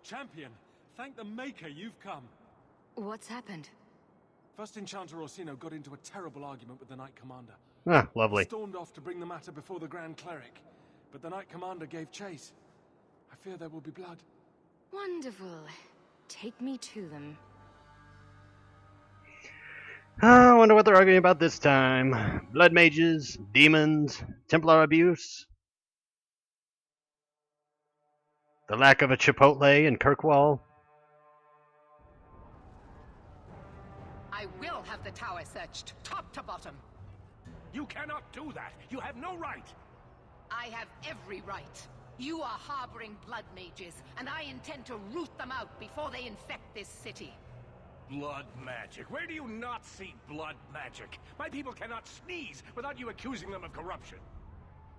Champion, thank the Maker you've come. What's happened? First Enchanter Orsino got into a terrible argument with the Knight Commander. Ah, lovely. He stormed off to bring the matter before the Grand Cleric, but the Knight Commander gave chase. I fear there will be blood. Wonderful. Take me to them. I wonder what they're arguing about this time. Blood mages, demons, Templar abuse, the lack of a Chipotle in Kirkwall. I will have the tower searched, top to bottom. You cannot do that. You have no right. I have every right. You are harboring blood mages, and I intend to root them out before they infect this city. Blood magic. Where do you not see blood magic? My people cannot sneeze without you accusing them of corruption.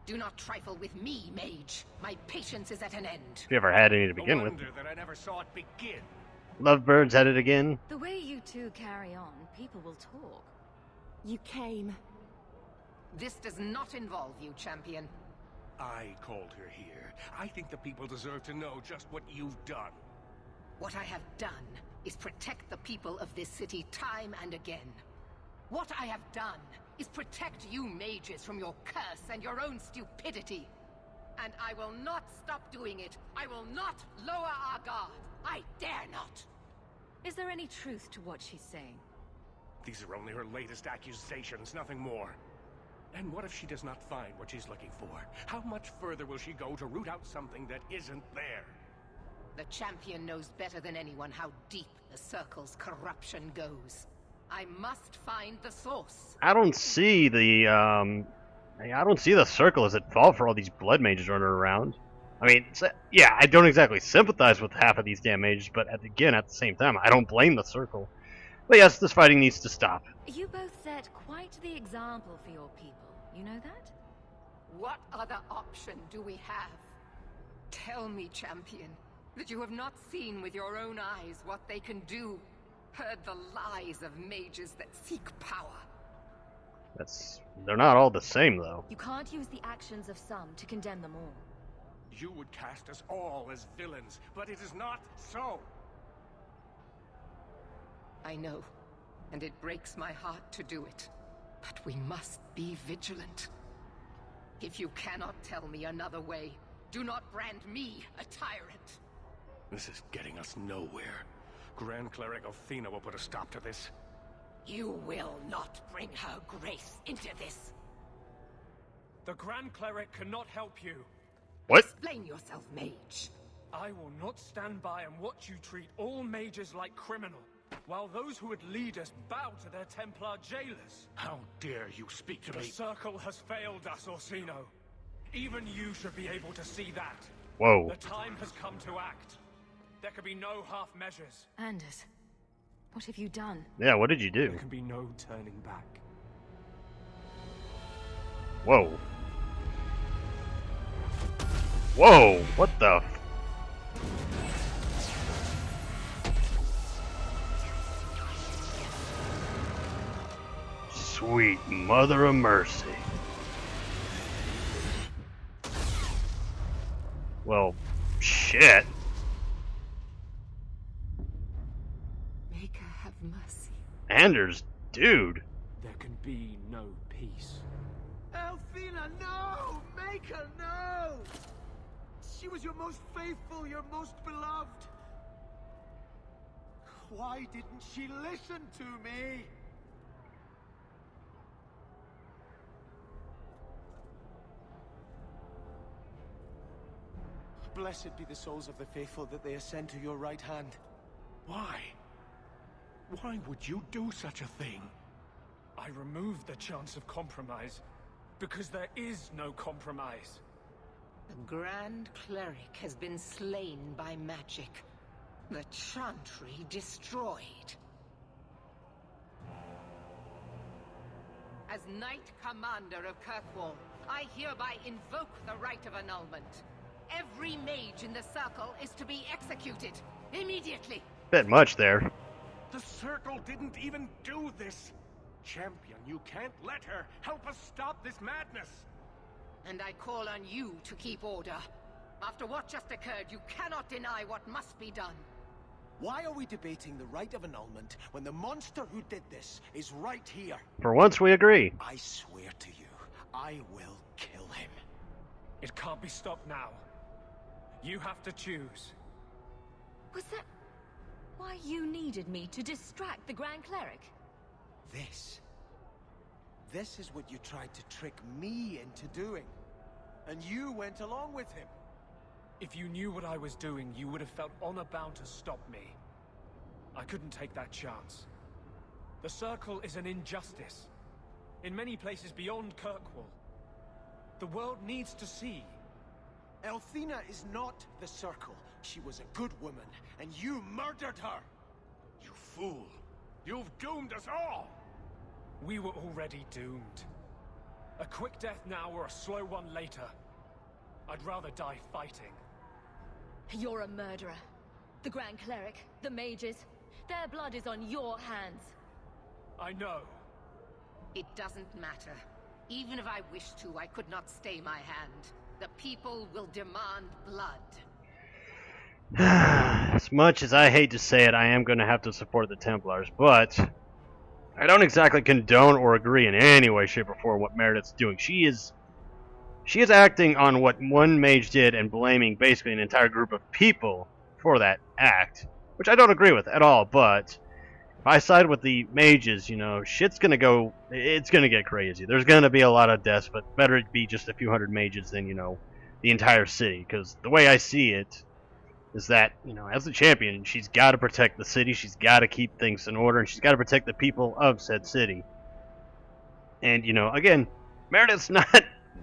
Do not trifle with me, mage. My patience is at an end. If you ever had any to begin No with. wonder that I never saw it begin. Lovebirds at it again. The way you two carry on, people will talk. You came. This does not involve you, champion. I called her here. I think the people deserve to know just what you've done. What I have done is protect the people of this city time and again. What I have done is protect you mages from your curse and your own stupidity. And I will not stop doing it. I will not lower our guard. I dare not. Is there any truth to what she's saying? These are only her latest accusations, nothing more. And what if she does not find what she's looking for? How much further will she go to root out something that isn't there? The champion knows better than anyone how deep the Circle's corruption goes. I must find the source. I don't see the circle as at fault for all these blood mages running around. I mean, yeah, I don't exactly sympathize with half of these damn mages, but at the same time, I don't blame the circle. But yes, this fighting needs to stop. You both set quite the example for your people. You know that? What other option do we have? Tell me, champion, that you have not seen with your own eyes what they can do. Heard the lies of mages that seek power. They're not all the same, though. You can't use the actions of some to condemn them all. You would cast us all as villains, but it is not so. I know, and it breaks my heart to do it. But we must be vigilant. If you cannot tell me another way, do not brand me a tyrant. This is getting us nowhere. Grand Cleric Othina will put a stop to this. You will not bring her grace into this. The Grand Cleric cannot help you. What? Explain yourself, mage. I will not stand by and watch you treat all mages like criminal, while those who would lead us bow to their Templar jailers. How dare you speak to The me? Circle has failed us, Orsino. Even you should be able to see that. Whoa. The time has come to act. There can be no half measures. Anders, what have you done? Yeah, what did you do? There can be no turning back. Whoa. Whoa, what the? Sweet mother of mercy. Well, shit. Maker, have mercy. Anders, dude. There can be no peace. Elfina, no! Maker, no! She was your most faithful, your most beloved. Why didn't she listen to me? Blessed be the souls of the faithful that they ascend to your right hand. Why? Why would you do such a thing? I removed the chance of compromise, because there is no compromise. The Grand Cleric has been slain by magic. The Chantry destroyed. As Knight Commander of Kirkwall, I hereby invoke the right of annulment. Every mage in the Circle is to be executed, immediately. Bit much there. The Circle didn't even do this. Champion, you can't let her. Help us stop this madness. And I call on you to keep order. After what just occurred, you cannot deny what must be done. Why are we debating the right of annulment when the monster who did this is right here? For once, we agree. I swear to you, I will kill him. It can't be stopped now. You have to choose. Was that why you needed me to distract the Grand Cleric? This is what you tried to trick me into doing. And you went along with him. If you knew what I was doing, you would have felt honor-bound to stop me. I couldn't take that chance. The Circle is an injustice. In many places beyond Kirkwall. The world needs to see. Elthina is not the Circle. She was a good woman, and you murdered her! You fool! You've doomed us all! We were already doomed. A quick death now or a slow one later. I'd rather die fighting. You're a murderer. The Grand Cleric, the mages, their blood is on your hands. I know. It doesn't matter. Even if I wished to, I could not stay my hand. The people will demand blood. As much as I hate to say it, I am going to have to support the Templars, but I don't exactly condone or agree in any way, shape, or form what Meredith's doing. She is acting on what one mage did and blaming basically an entire group of people for that act, which I don't agree with at all, but if I side with the mages, you know, it's gonna get crazy. There's gonna be a lot of deaths, but better it be just a few hundred mages than, you know, the entire city, because the way I see it is that, you know, as the champion, she's got to protect the city, she's got to keep things in order, and she's got to protect the people of said city. And, you know, again, Meredith's not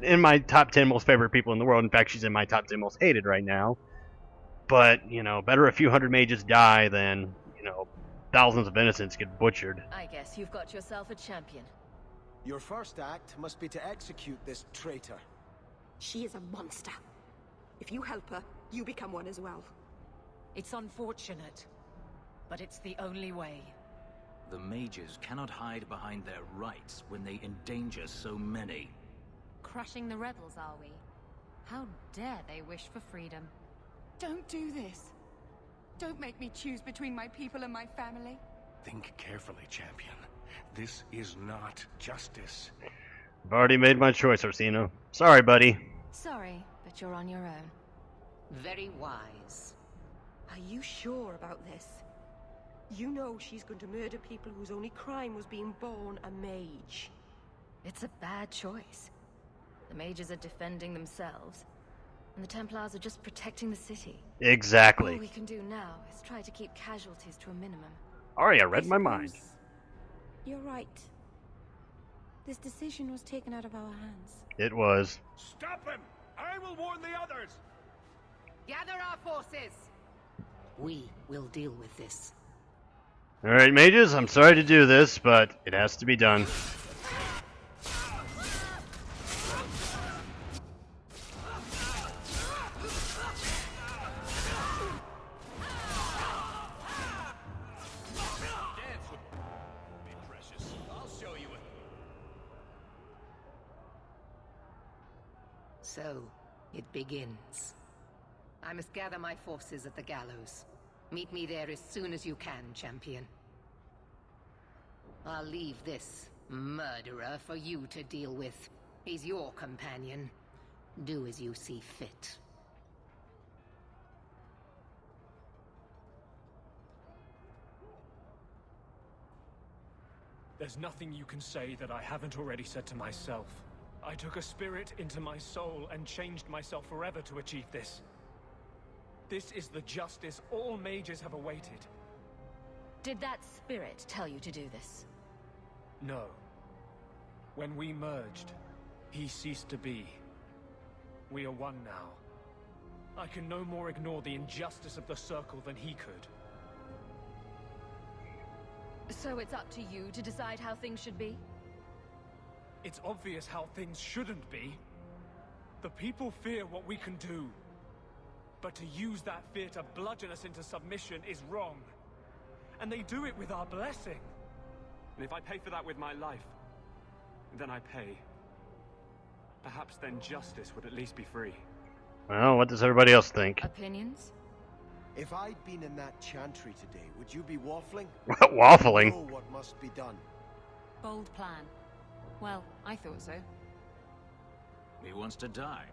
in my top 10 most favorite people in the world. In fact, she's in my top 10 most hated right now. But, you know, better a few hundred mages die than, you know, thousands of innocents get butchered. I guess you've got yourself a champion. Your first act must be to execute this traitor. She is a monster. If you help her, you become one as well. It's unfortunate, but it's the only way. The mages cannot hide behind their rights when they endanger so many. Crushing the rebels, are we? How dare they wish for freedom? Don't do this. Don't make me choose between my people and my family. Think carefully, champion. This is not justice. I've already made my choice, Orsino. Sorry, buddy. Sorry, but you're on your own. Very wise. Are you sure about this? You know she's going to murder people whose only crime was being born a mage. It's a bad choice. The mages are defending themselves, and the Templars are just protecting the city. Exactly. All we can do now is try to keep casualties to a minimum. Arya read my mind. You're right. This decision was taken out of our hands. It was. Stop him! I will warn the others! Gather our forces! We will deal with this. Alright, mages, I'm sorry to do this, but it has to be done. So, it begins. I must gather my forces at the gallows. Meet me there as soon as you can, champion. I'll leave this murderer for you to deal with. He's your companion. Do as you see fit. There's nothing you can say that I haven't already said to myself. I took a spirit into my soul and changed myself forever to achieve this. This is the justice all mages have awaited. Did that spirit tell you to do this? No. When we merged, he ceased to be. We are one now. I can no more ignore the injustice of the Circle than he could. So it's up to you to decide how things should be? It's obvious how things shouldn't be. The people fear what we can do. But to use that fear to bludgeon us into submission is wrong. And they do it with our blessing. And if I pay for that with my life, then I pay. Perhaps then justice would at least be free. Well, what does everybody else think? Opinions? If I'd been in that chantry today, would you be waffling? Waffling? You know what must be done. Bold plan. Well, I thought so. He wants to die.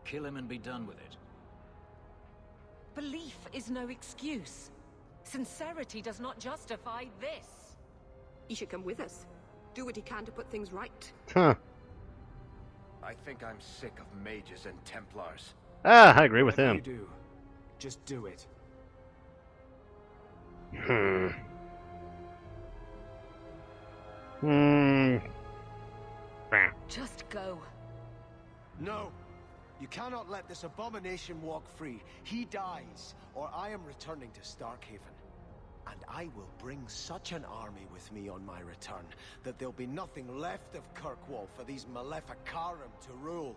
Kill him and be done with it. Belief is no excuse. Sincerity does not justify this. He should come with us. Do what he can to put things right. Huh. I think I'm sick of mages and Templars. Ah, I agree with Whatever him. you do, just do it. Just go. No. You cannot let this abomination walk free. He dies, or I am returning to Starkhaven. And I will bring such an army with me on my return that there'll be nothing left of Kirkwall for these Maleficarum to rule.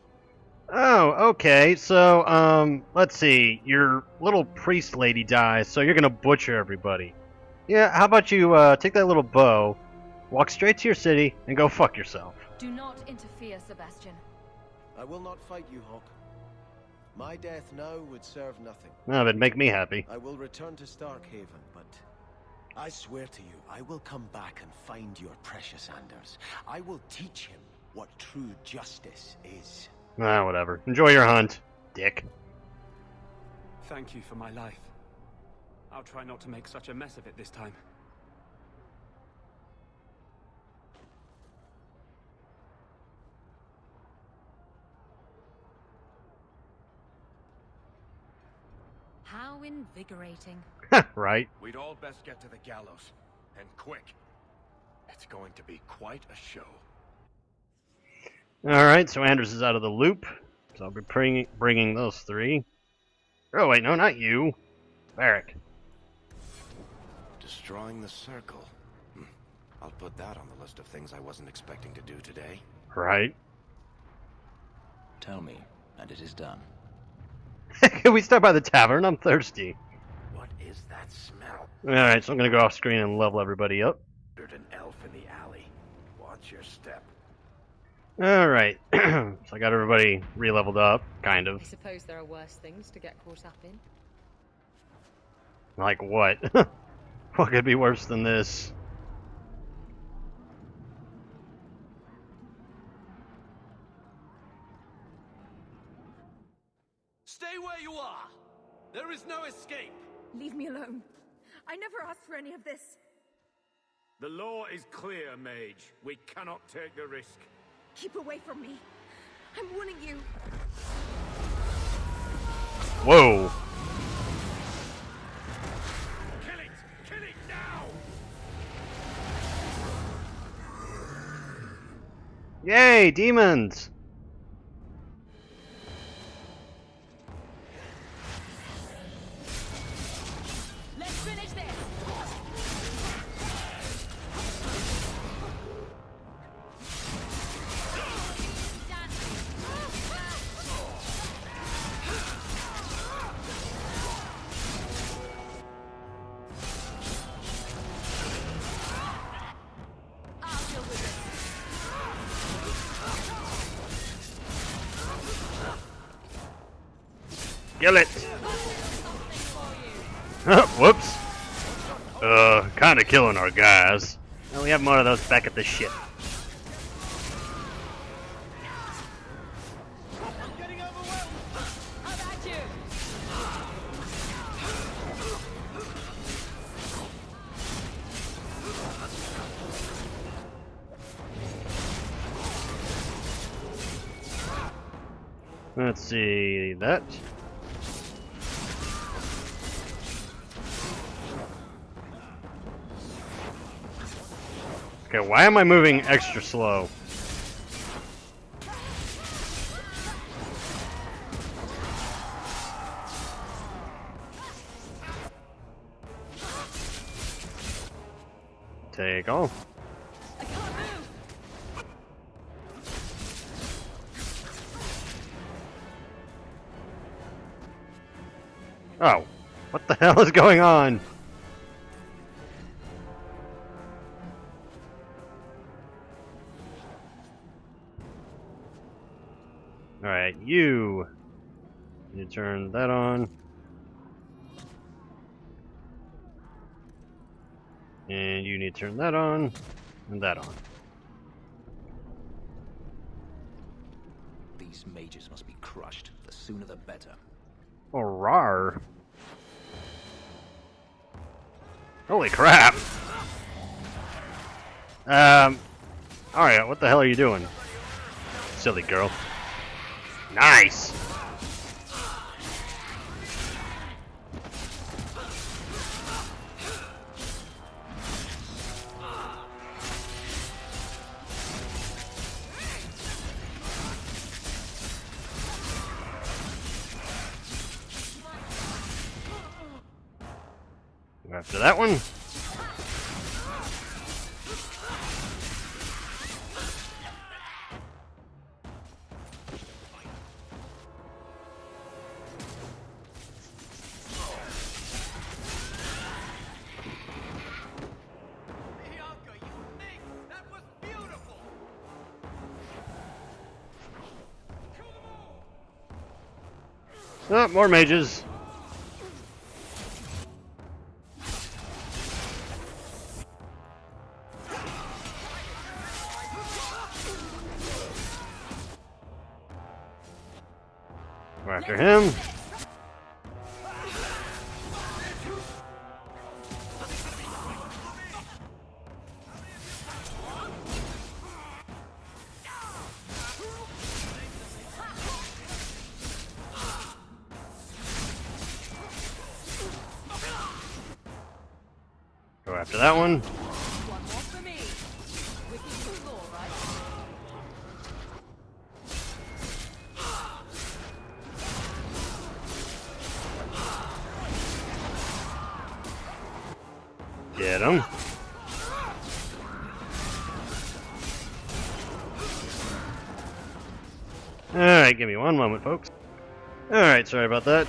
Oh, okay. So, let's see. Your little priest lady dies, so you're gonna butcher everybody. Yeah, how about you, take that little bow, walk straight to your city, and go fuck yourself. Do not interfere, Sebastian. I will not fight you, Hawk. My death now would serve nothing. That would make me happy. I will return to Starkhaven, but I swear to you, I will come back and find your precious Anders. I will teach him what true justice is. Ah, whatever. Enjoy your hunt, dick. Thank you for my life. I'll try not to make such a mess of it this time. How invigorating. Right? We'd all best get to the gallows. And quick. It's going to be quite a show. Alright, so Anders is out of the loop. So I'll be bringing those three. Oh, wait, no, not you. Varric. Destroying the circle. I'll put that on the list of things I wasn't expecting to do today. Right? Tell me, and it is done. Can we stop by the tavern? I'm thirsty. What is that smell? Alright, so I'm gonna go off screen and level everybody up. There's an elf in the alley. Watch your step. Alright, so I got everybody re-leveled up, kind I of. suppose there are worse things to get caught up in. Like what? What could be worse than this? Stay where you are! There is no escape! Leave me alone. I never asked for any of this. The law is clear, mage. We cannot take the risk. Keep away from me. I'm warning you. Whoa! Kill it! Kill it now! Yay, demons! Let's finish this! I'll deal with it. Kill it! Whoops! Kinda killing our guys. Well, we have more of those back at the ship. How about you? Let's see that. Okay, why am I moving extra slow? Take off. I can't move! Oh, what the hell is going on? Alright, you You turn that on. And you need to turn that on, and that on. These mages must be crushed. The sooner the better. Oh, rar. Holy crap! Alright, what the hell are you doing? Silly girl. Nice! Go after that one. Oh, more mages. Go after him. Go after that one. One more for me. Wicked law, right? Get him. Alright, give me one moment, folks. Alright, sorry about that.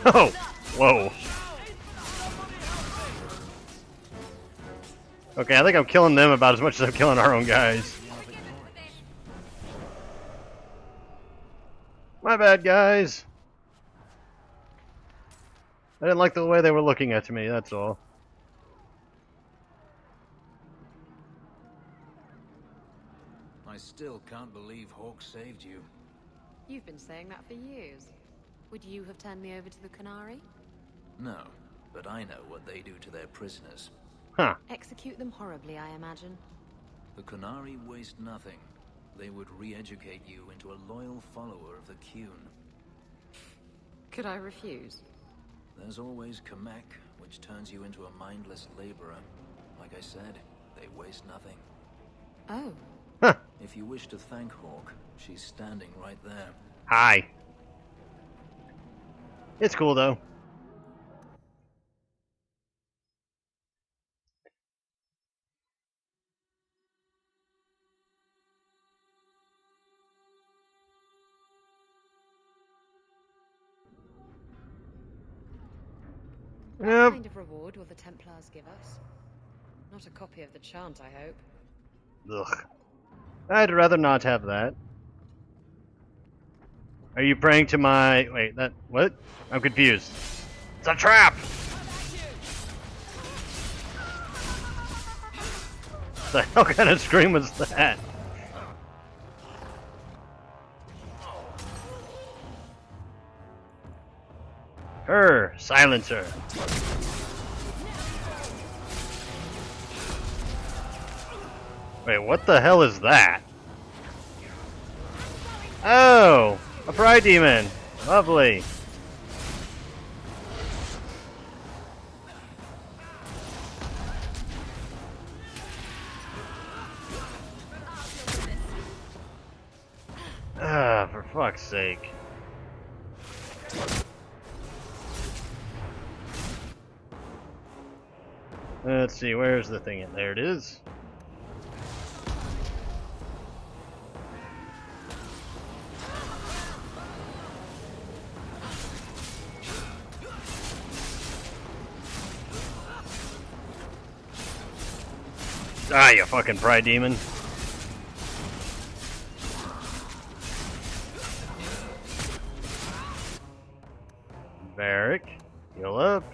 Oh! Whoa. Okay, I think I'm killing them about as much as I'm killing our own guys. My bad, guys. I didn't like the way they were looking at me, that's all. I still can't believe Hawk saved you. You've been saying that for years. Would you have turned me over to the Canary? No, but I know what they do to their prisoners. Huh. Execute them horribly, I imagine. The Canary waste nothing. They would re-educate you into a loyal follower of the Qun. Could I refuse? There's always Kamek, which turns you into a mindless laborer. Like I said, they waste nothing. Oh. Huh. If you wish to thank Hawk, she's standing right there. Hi. It's cool, though. What Yep. kind of reward will the Templars give us? Not a copy of the chant, I hope. Ugh. I'd rather not have that. Are you praying to my... Wait, that... What? I'm confused. It's a trap! What the hell kind of scream was that? Her! Silence her! Wait, what the hell is that? Oh! A pride demon! Lovely! Ah, for fuck's sake. Let's see, where's the thing? There it is. Ah, you fucking pride demon. Varric, heal up.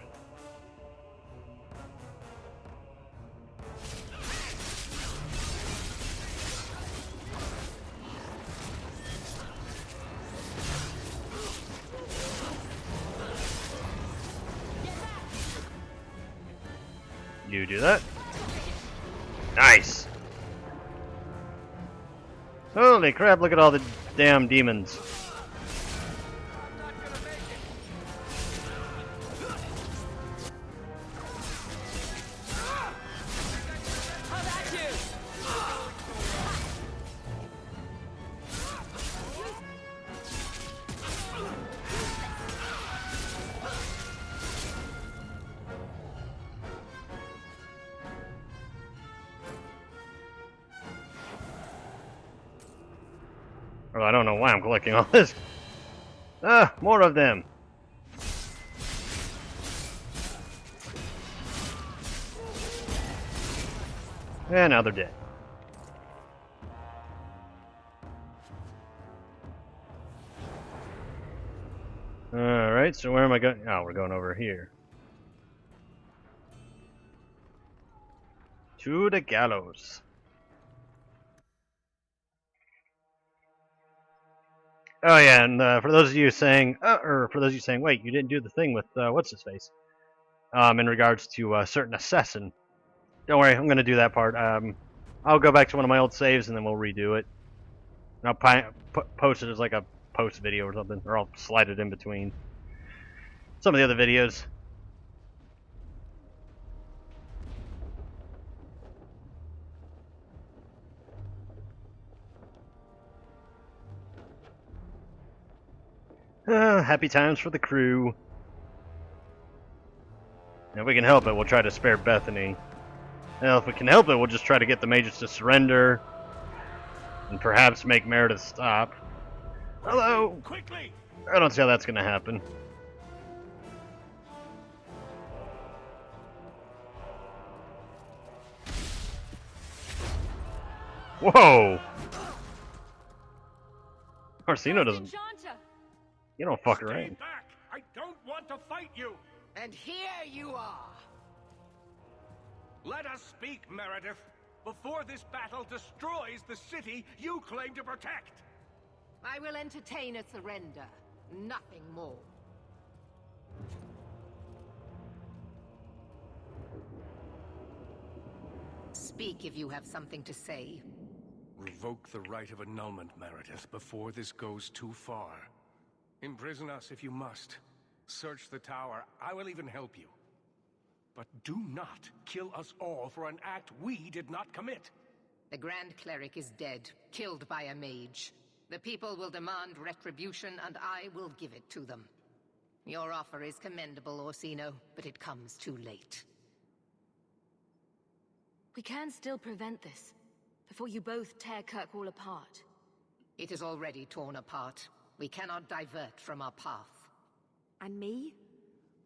You do that. Nice. Holy crap, look at all the damn demons. Well, I don't know why I'm collecting all this. Ah, more of them. And now they're dead. Alright, so where am I going? Oh, we're going over here. To the gallows. Oh yeah, and for those of you saying, wait, you didn't do the thing with what's his face? In regards to a certain assassin. Don't worry, I'm gonna do that part. I'll go back to one of my old saves and then we'll redo it. And I'll post it as like a post video or something, or I'll slide it in between some of the other videos. Happy times for the crew. And if we can help it, we'll try to spare Bethany. Now, if we can help it, we'll just try to get the mages to surrender. And perhaps make Meredith stop. Hello! Quickly! I don't see how that's gonna happen. Whoa! Orsino doesn't... You don't fuck around. Stay back! I don't want to fight you! And here you are! Let us speak, Meredith, before this battle destroys the city you claim to protect! I will entertain a surrender, nothing more. Speak if you have something to say. Revoke the right of annulment, Meredith, before this goes too far. Imprison us if you must. Search the tower. I will even help you. But do not kill us all for an act we did not commit. The Grand Cleric is dead, killed by a mage. The people will demand retribution, and I will give it to them. Your offer is commendable, Orsino, but it comes too late. We can still prevent this, before you both tear Kirkwall apart. It is already torn apart. We cannot divert from our path. And me?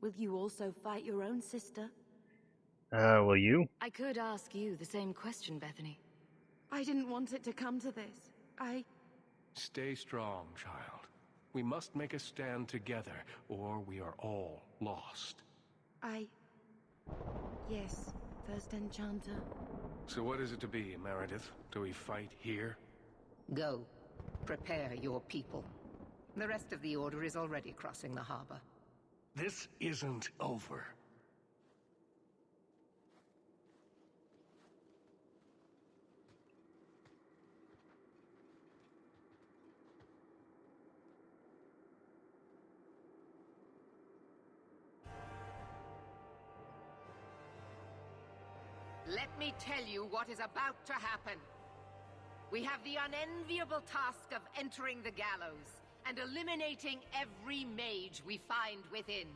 Will you also fight your own sister? Will you? I could ask you the same question, Bethany. I didn't want it to come to this. Stay strong, child. We must make a stand together, or we are all lost. Yes, First Enchanter. So what is it to be, Meredith? Do we fight here? Go. Prepare your people. The rest of the Order is already crossing the harbor. This isn't over. Let me tell you what is about to happen. We have the unenviable task of entering the gallows and eliminating every mage we find within.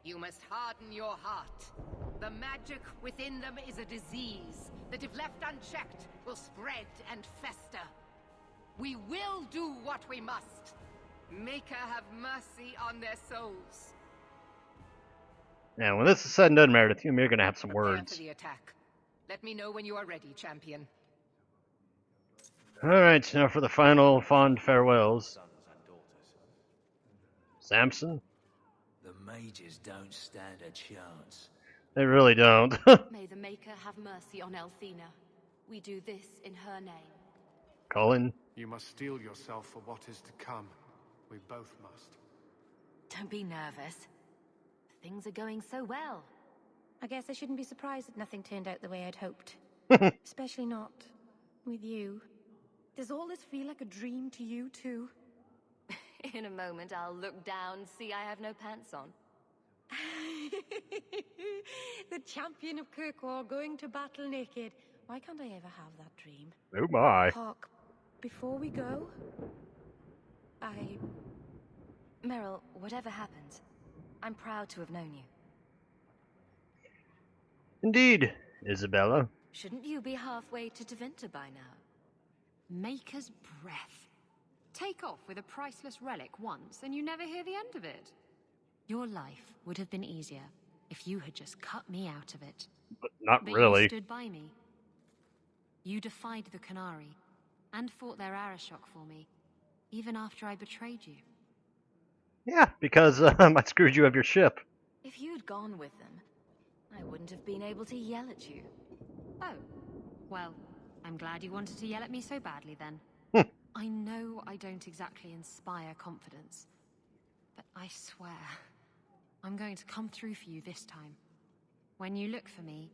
You must harden your heart. The magic within them is a disease that, if left unchecked, will spread and fester. We will do what we must. Maker have mercy on their souls. Now, when this is said and done, Meredith, you and me are gonna have some Prepare words. for the attack. Let me know when you are ready, champion. Alright, now for the final fond farewells. Samson? The mages don't stand a chance. They really don't. May the Maker have mercy on Elthina. We do this in her name. Colin? You must steel yourself for what is to come. We both must. Don't be nervous. Things are going so well. I guess I shouldn't be surprised that nothing turned out the way I'd hoped. Especially not with you. Does all this feel like a dream to you, too? In a moment, I'll look down, see I have no pants on. The champion of Kirkwall going to battle naked. Why can't I ever have that dream? Oh my. Hawk, before we go, Meryl, whatever happens, I'm proud to have known you. Indeed, Isabella. Shouldn't you be halfway to Tevinter by now? Maker's breath. Take off with a priceless relic once, and you never hear the end of it. Your life would have been easier if you had just cut me out of it. But not But really. you stood by me. You defied the Qunari, and fought their Arashok for me, even after I betrayed you. Yeah, because I screwed you of your ship. If you'd gone with them, I wouldn't have been able to yell at you. Oh, well, I'm glad you wanted to yell at me so badly then. I know I don't exactly inspire confidence, but I swear, I'm going to come through for you this time. When you look for me,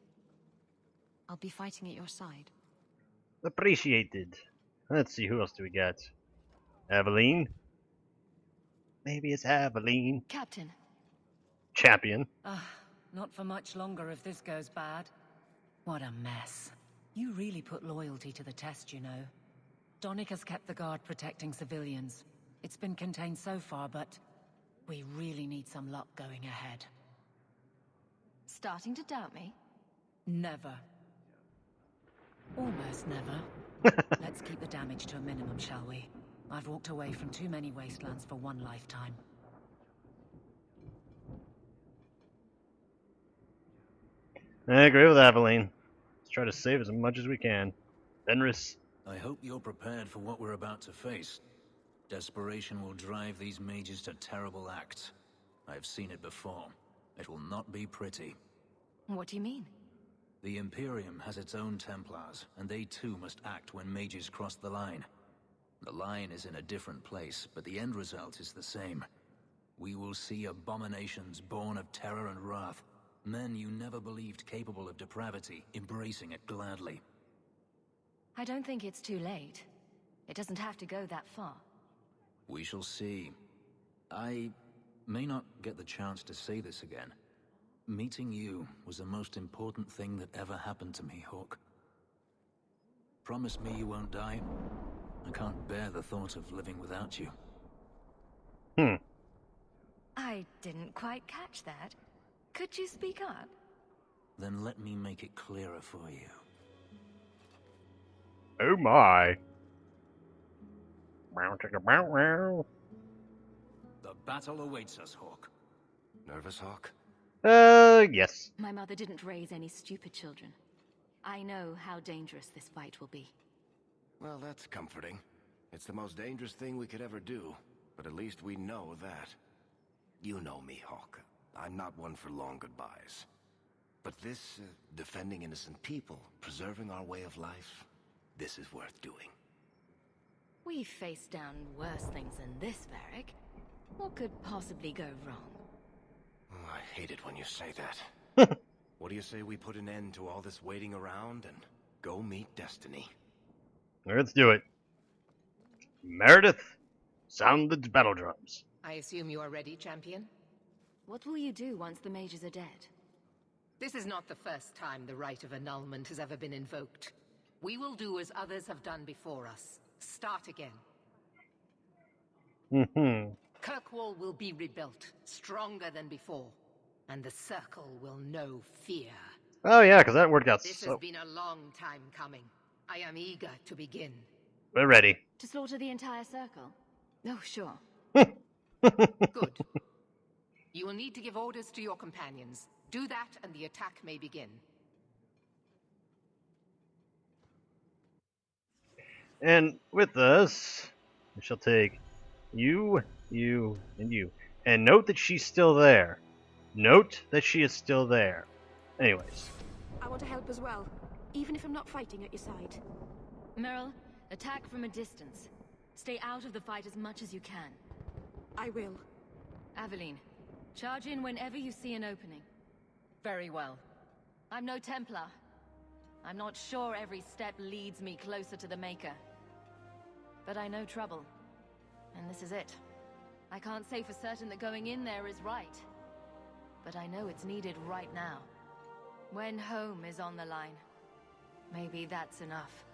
I'll be fighting at your side. Appreciated. Let's see, who else do we got? Aveline? Maybe it's Aveline. Captain. Champion. Not for much longer if this goes bad. What a mess. You really put loyalty to the test, you know. Donnic has kept the guard protecting civilians. It's been contained so far, but we really need some luck going ahead. Starting to doubt me? Never. Almost never. Let's keep the damage to a minimum, shall we? I've walked away from too many wastelands for one lifetime. I agree with Aveline. Let's try to save as much as we can. Fenris. I hope you're prepared for what we're about to face. Desperation will drive these mages to terrible acts. I've seen it before. It will not be pretty. What do you mean? The Imperium has its own Templars, and they too must act when mages cross the line. The line is in a different place, but the end result is the same. We will see abominations born of terror and wrath. Men you never believed capable of depravity, embracing it gladly. I don't think it's too late. It doesn't have to go that far. We shall see. I may not get the chance to say this again. Meeting you was the most important thing that ever happened to me, Hawk. Promise me you won't die. I can't bear the thought of living without you. I didn't quite catch that. Could you speak up? Then let me make it clearer for you. Oh my. Meow, chicka, meow, meow. The battle awaits us, Hawk. Nervous, Hawk? Yes. My mother didn't raise any stupid children. I know how dangerous this fight will be. Well, that's comforting. It's the most dangerous thing we could ever do, but at least we know that. You know me, Hawk. I'm not one for long goodbyes. But this, defending innocent people, preserving our way of life, this is worth doing. We've faced down worse things than this, Varric. What could possibly go wrong? Oh, I hate it when you say that. What do you say we put an end to all this waiting around and go meet destiny? Let's do it. Meredith, sound the battle drums. I assume you are ready, champion? What will you do once the mages are dead? This is not the first time the rite of annulment has ever been invoked. We will do as others have done before us. Start again. Kirkwall will be rebuilt, stronger than before. And the Circle will know fear. Oh yeah, because that word got This so... has been a long time coming. I am eager to begin. We're ready. To slaughter the entire circle? Oh, sure. Good. You will need to give orders to your companions. Do that and the attack may begin. And with this, we shall take you, you, and you. And note that she's still there. Note that she is still there. Anyways. I want to help as well, even if I'm not fighting at your side. Meryl, attack from a distance. Stay out of the fight as much as you can. I will. Aveline, charge in whenever you see an opening. Very well. I'm no Templar. I'm not sure every step leads me closer to the Maker. But I know trouble. And this is it. I can't say for certain that going in there is right. But I know it's needed right now. When home is on the line. Maybe that's enough.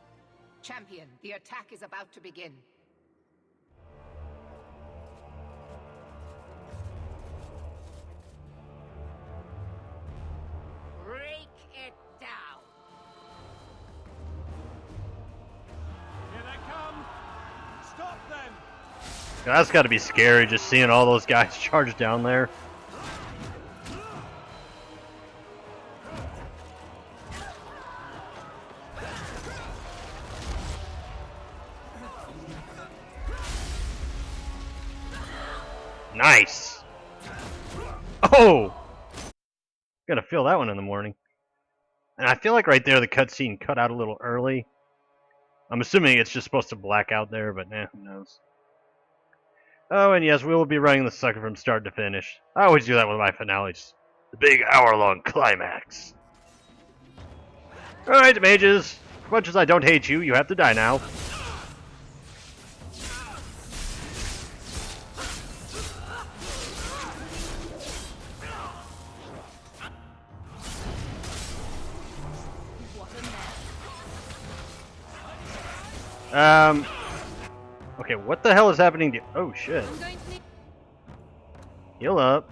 Champion, the attack is about to begin. Break it down. Here they come! Stop them! That's gotta be scary, just seeing all those guys charge down there. Nice! Oh! Gonna feel that one in the morning. And I feel like right there the cutscene cut out a little early. I'm assuming it's just supposed to black out there, but who knows. Oh, and yes, we will be running the sucker from start to finish. I always do that with my finales. The big hour-long climax. Alright, mages. As much as I don't hate you, you have to die now. Okay, what the hell is happening to... Oh, shit. Heal up.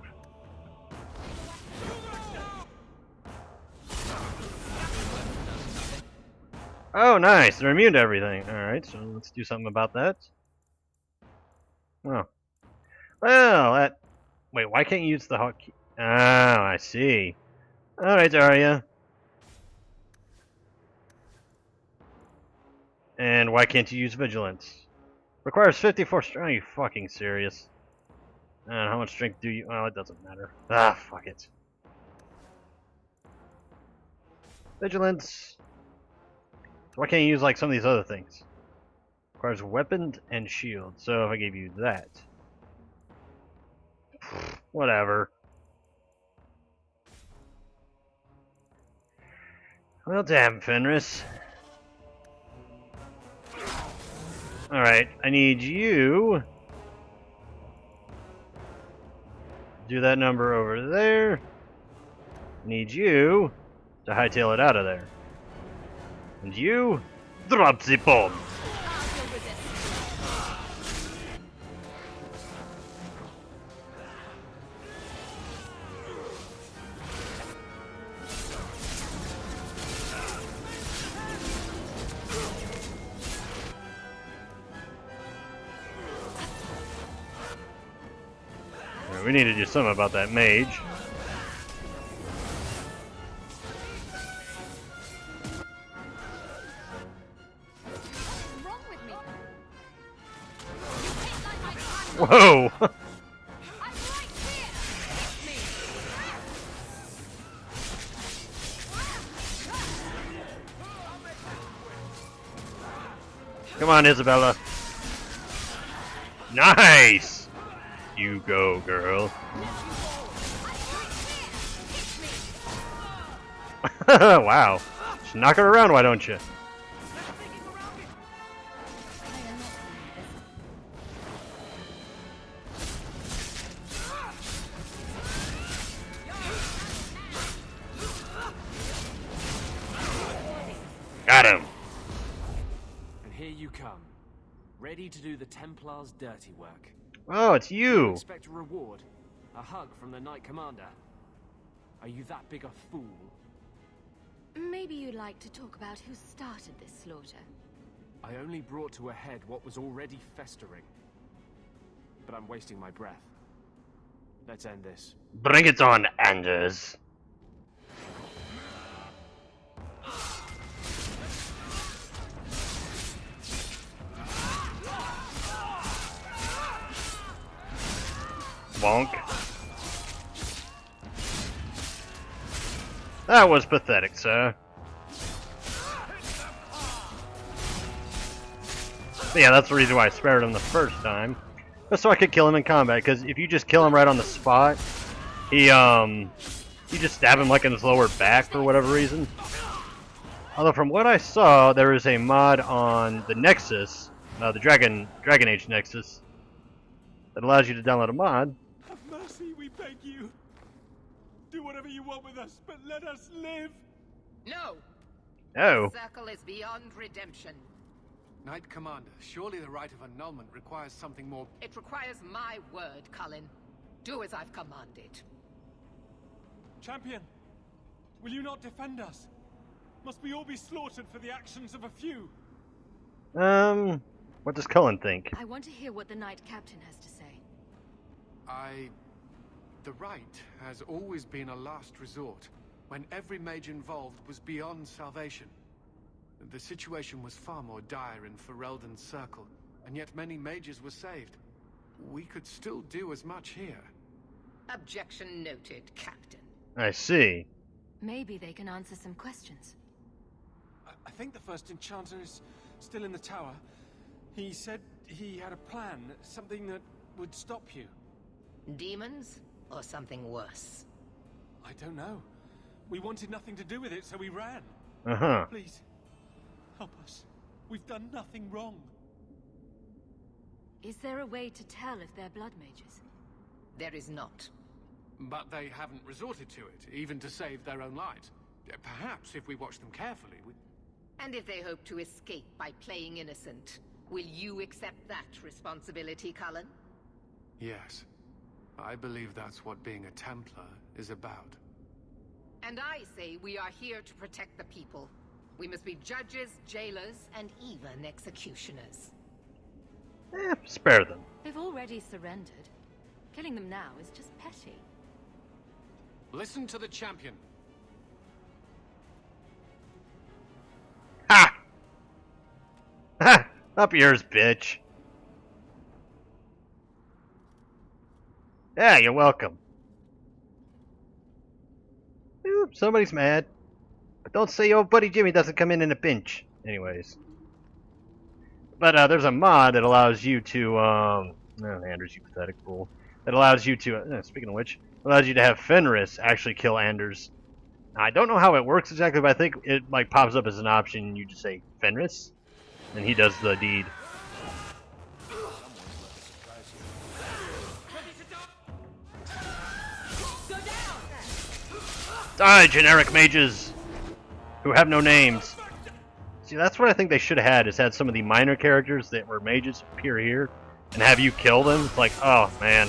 Oh, nice. They're immune to everything. Alright, so let's do something about that. Oh. Well, that... Wait, why can't you use the hotkey? Oh, I see. Alright, Arya. And why can't you use Vigilance? Requires 54 strength. Are you fucking serious? And how much strength do you... Well, it doesn't matter. Ah, fuck it. Vigilance. So why can't you use, like, some of these other things? Requires weapon and shield. So if I gave you that... Whatever. Well, damn, Fenris. Alright, I need you... Do that number over there. Need you to hightail it out of there. And you... Drop the bomb! We need to do something about that mage. Whoa! Come on, Isabella. Nice! You go, girl. Wow. Just knock her around, why don't you? Got him. And here you come, ready to do the Templar's dirty work. Oh, it's you! Expect a reward, a hug from the Knight Commander. Are you that big a fool? Maybe you'd like to talk about who started this slaughter. I only brought to a head what was already festering. But I'm wasting my breath. Let's end this. Bring it on, Anders. Bonk. That was pathetic, sir. But yeah, that's the reason why I spared him the first time. Just so I could kill him in combat, because if you just kill him right on the spot, you just stab him like in his lower back for whatever reason. Although from what I saw, there is a mod on the Nexus, the Dragon Age Nexus, that allows you to download a mod. Have mercy, we beg you. Do whatever you want with us, but let us live. No! Oh. The circle is beyond redemption. Knight Commander, surely the rite of annulment requires something more... It requires my word, Cullen. Do as I've commanded. Champion, will you not defend us? Must we all be slaughtered for the actions of a few? What does Cullen think? I want to hear what the Knight Captain has to say. The rite has always been a last resort, when every mage involved was beyond salvation. The situation was far more dire in Ferelden's circle, and yet many mages were saved. We could still do as much here. Objection noted, Captain. I see. Maybe they can answer some questions. I think the first enchanter is still in the tower. He said he had a plan, something that would stop you. Demons, or something worse? I don't know. We wanted nothing to do with it, so we ran. Uh-huh. Please, help us. We've done nothing wrong. Is there a way to tell if they're blood mages? There is not. But they haven't resorted to it, even to save their own lives. Perhaps if we watch them carefully, we... And if they hope to escape by playing innocent, will you accept that responsibility, Cullen? Yes. I believe that's what being a Templar is about. And I say we are here to protect the people. We must be judges, jailers, and even executioners. Spare them. They've already surrendered. Killing them now is just petty. Listen to the champion. Ha! Ha! Up yours, bitch. Yeah, you're welcome. Ooh, somebody's mad. But don't say your buddy Jimmy doesn't come in a pinch. Anyways. But there's a mod that allows you to, oh, Anders, you pathetic fool. That allows you to, speaking of which, allows you to have Fenris actually kill Anders. Now, I don't know how it works exactly, but I think it like pops up as an option and you just say Fenris, and he does the deed. Die, generic mages who have no names. See, that's what I think they should have had, is had some of the minor characters that were mages appear here and have you kill them. It's like, oh man.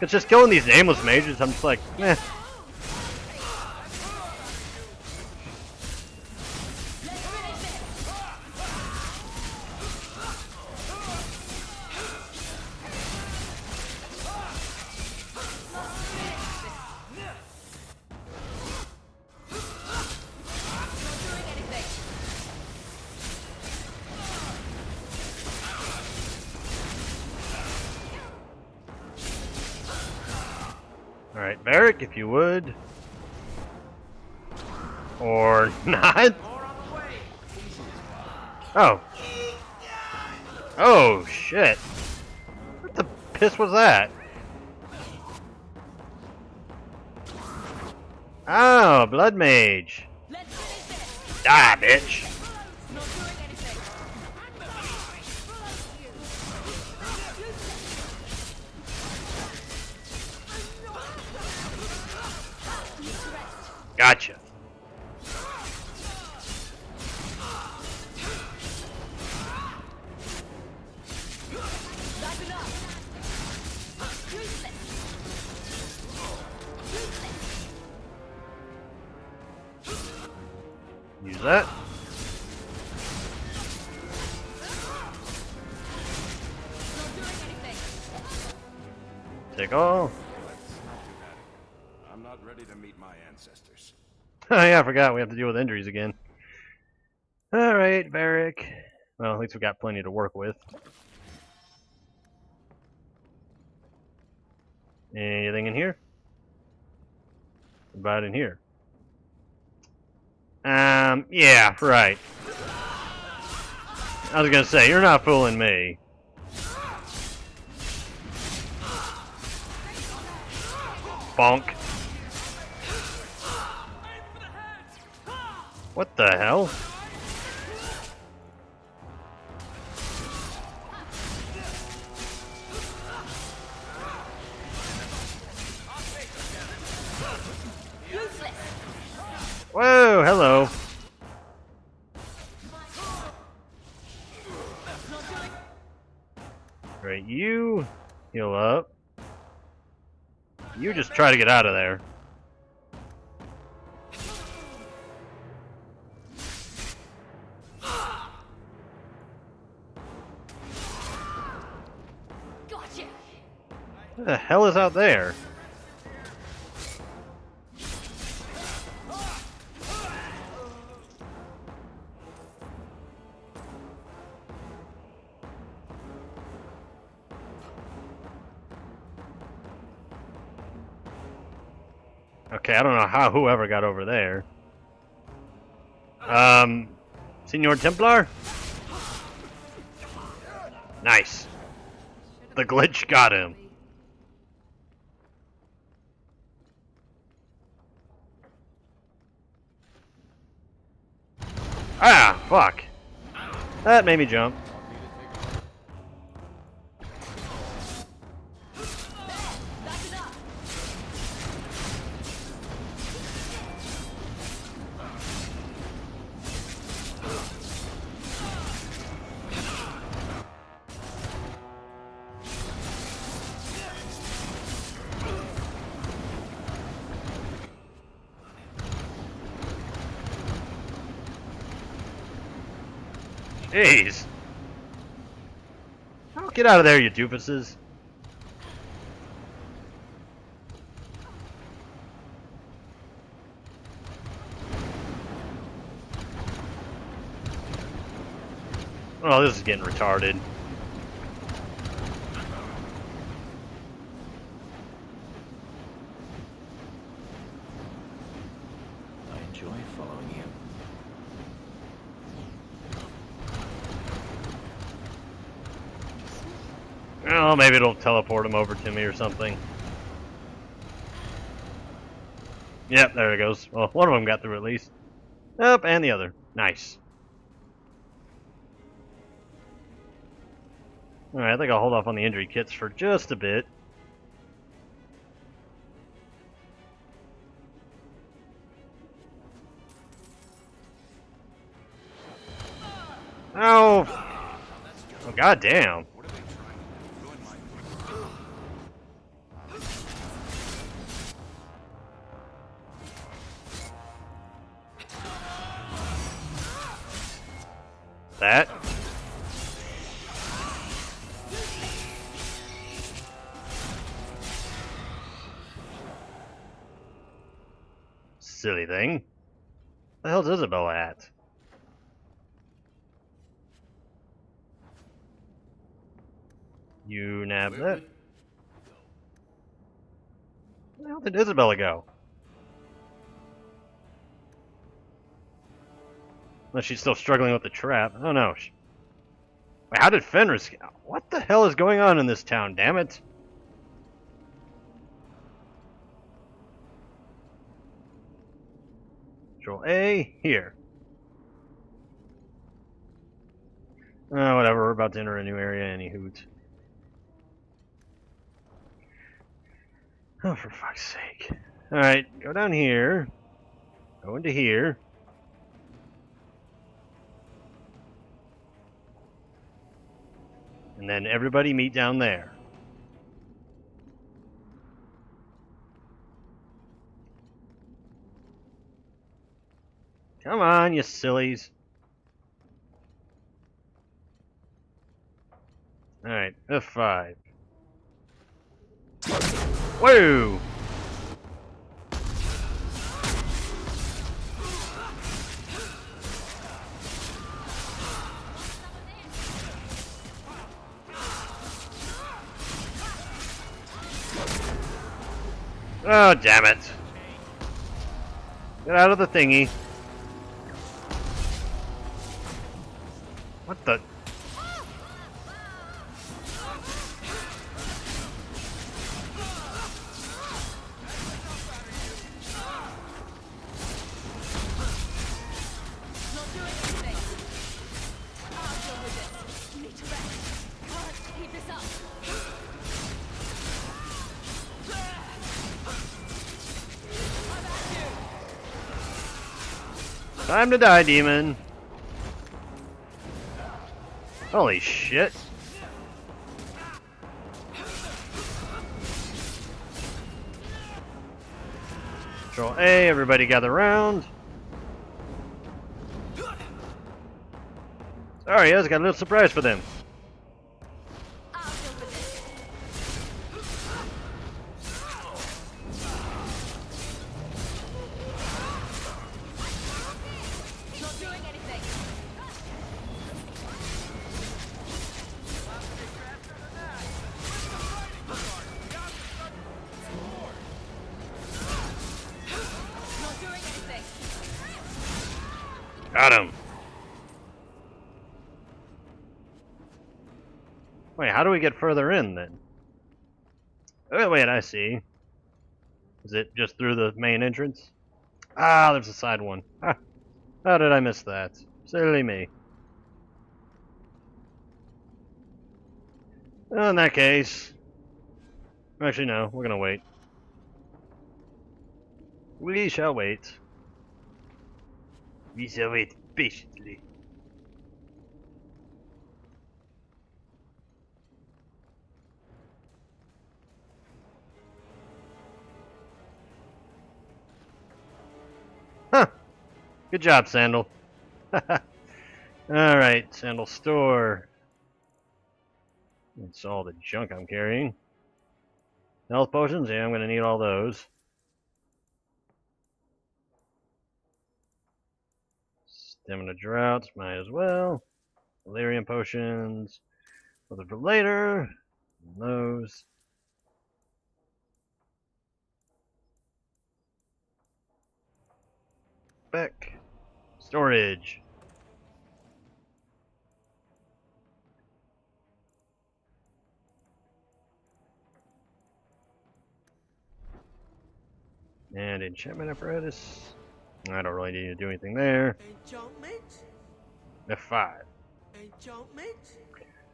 It's just killing these nameless mages, I'm just like, meh. Alright, Barrick, if you would. Or not. Oh. Oh, shit. What the piss was that? Oh, Blood Mage. Die, bitch. Gotcha. Use that. Take all. I'm not ready to meet my ancestors. Oh yeah, I forgot we have to deal with injuries again. Alright, Varric. Well, at least we have got plenty to work with. Anything in here? What about in here? Yeah, right. I was gonna say, you're not fooling me. Bonk. What the hell? Whoa, hello. Alright, you heal up. You just try to get out of there. Gotcha. What the hell is out there? Okay, I don't know how whoever got over there. Senor Templar? Nice. The glitch got him. Ah, fuck. That made me jump. Jeez. Oh, get out of there, you doofuses. Oh, this is getting retarded. I enjoy following you. Oh, maybe it'll teleport him over to me or something. Yep, there it goes. Well, one of them got through at least. Yep, and the other. Nice. Alright, I think I'll hold off on the injury kits for just a bit. Oh! Oh, goddamn. That. Silly thing. The hell's Isabella at? You nab that. Where the hell did Isabella go? Unless she's still struggling with the trap. Oh no. Wait, how did Fenris... What the hell is going on in this town, damn it? Control A, here. Whatever, we're about to enter a new area, any hoot. Oh, for fuck's sake. Alright, go down here. Go into here. And then everybody meet down there. Come on, you sillies. Alright, F5. Whoa! Oh, damn it. Get out of the thingy. What the? Time to die, demon. Holy shit. Control A, everybody gather round. Sorry, I got a little surprise for them. Got him. Wait, how do we get further in then? Oh, wait, I see. Is it just through the main entrance? Ah, there's a side one. Ah, how did I miss that? Silly me. Well, in that case... Actually, no, we're gonna wait. We shall wait. We shall wait patiently. Huh. Good job, Sandal. Alright, Sandal store. That's all the junk I'm carrying. Health potions? Yeah, I'm gonna need all those. Stamina droughts, might as well. Valerian potions. Those for later. And those. Back. Storage. And enchantment apparatus. I don't really need to do anything there. Enchantment? F5. Enchantment?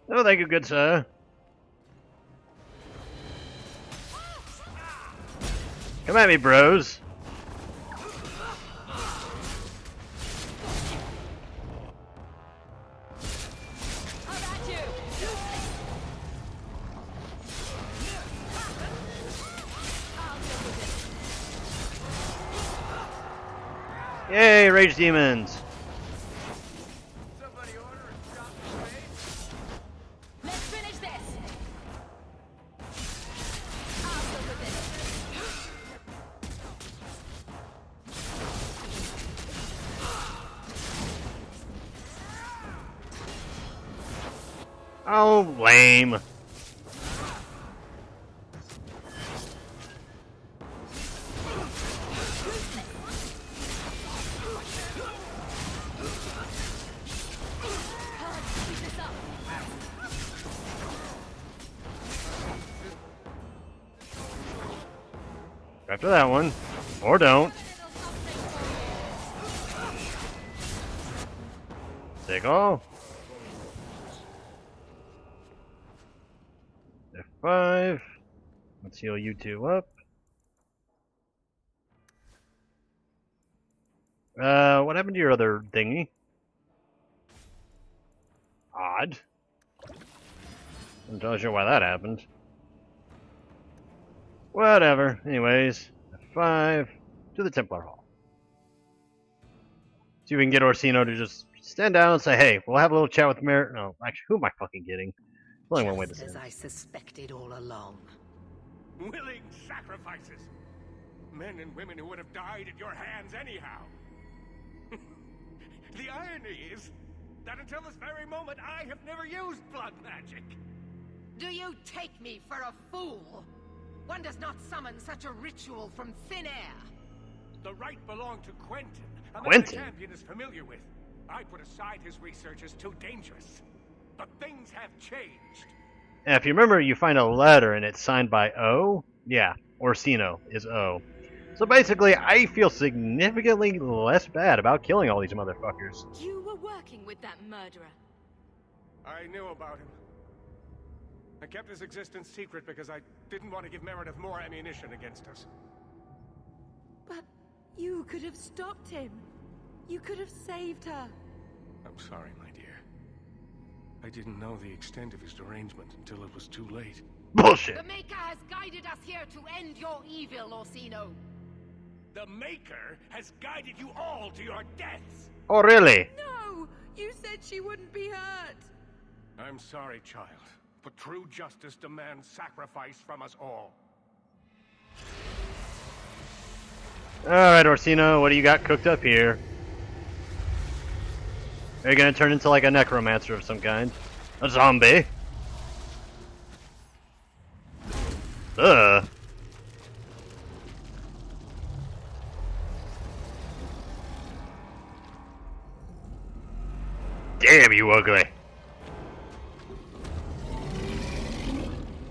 No, thank you, good sir. Come at me, bros. Yay, rage demons! Somebody order a shot in space? Let's finish this! I'll deal with this. Oh, lame. After that one. Or don't. Take all. F5. Let's heal you two up. What happened to your other thingy? Odd. I'm not sure why that happened. Whatever. Anyways, F5 to the Templar Hall. See if we can get Orsino to just stand down and say, hey, we'll have a little chat with Merritt. No, actually, who am I fucking kidding? There's only one way to say As it. I suspected all along. Willing sacrifices. Men and women who would have died at your hands anyhow. The irony is that until this very moment, I have never used blood magic. Do you take me for a fool? One does not summon such a ritual from thin air. The right belonged to Quentin, a man Quentin? the champion is familiar with. I put aside his research as too dangerous. But things have changed. And if you remember, you find a letter and it's signed by O. Yeah, Orsino is O. So basically, I feel significantly less bad about killing all these motherfuckers. You were working with that murderer. I knew about him. I kept his existence secret because I didn't want to give Meredith more ammunition against us. But you could have stopped him. You could have saved her. I'm sorry, my dear. I didn't know the extent of his derangement until it was too late. Bullshit. The Maker has guided us here to end your evil, Orsino. The Maker has guided you all to your deaths! Oh, really? No! You said she wouldn't be hurt. I'm sorry, child, but true justice demands sacrifice from us all. Alright, Orsino, what do you got cooked up here? Are you gonna turn into like a necromancer of some kind? A zombie? Ugh. Damn, you ugly.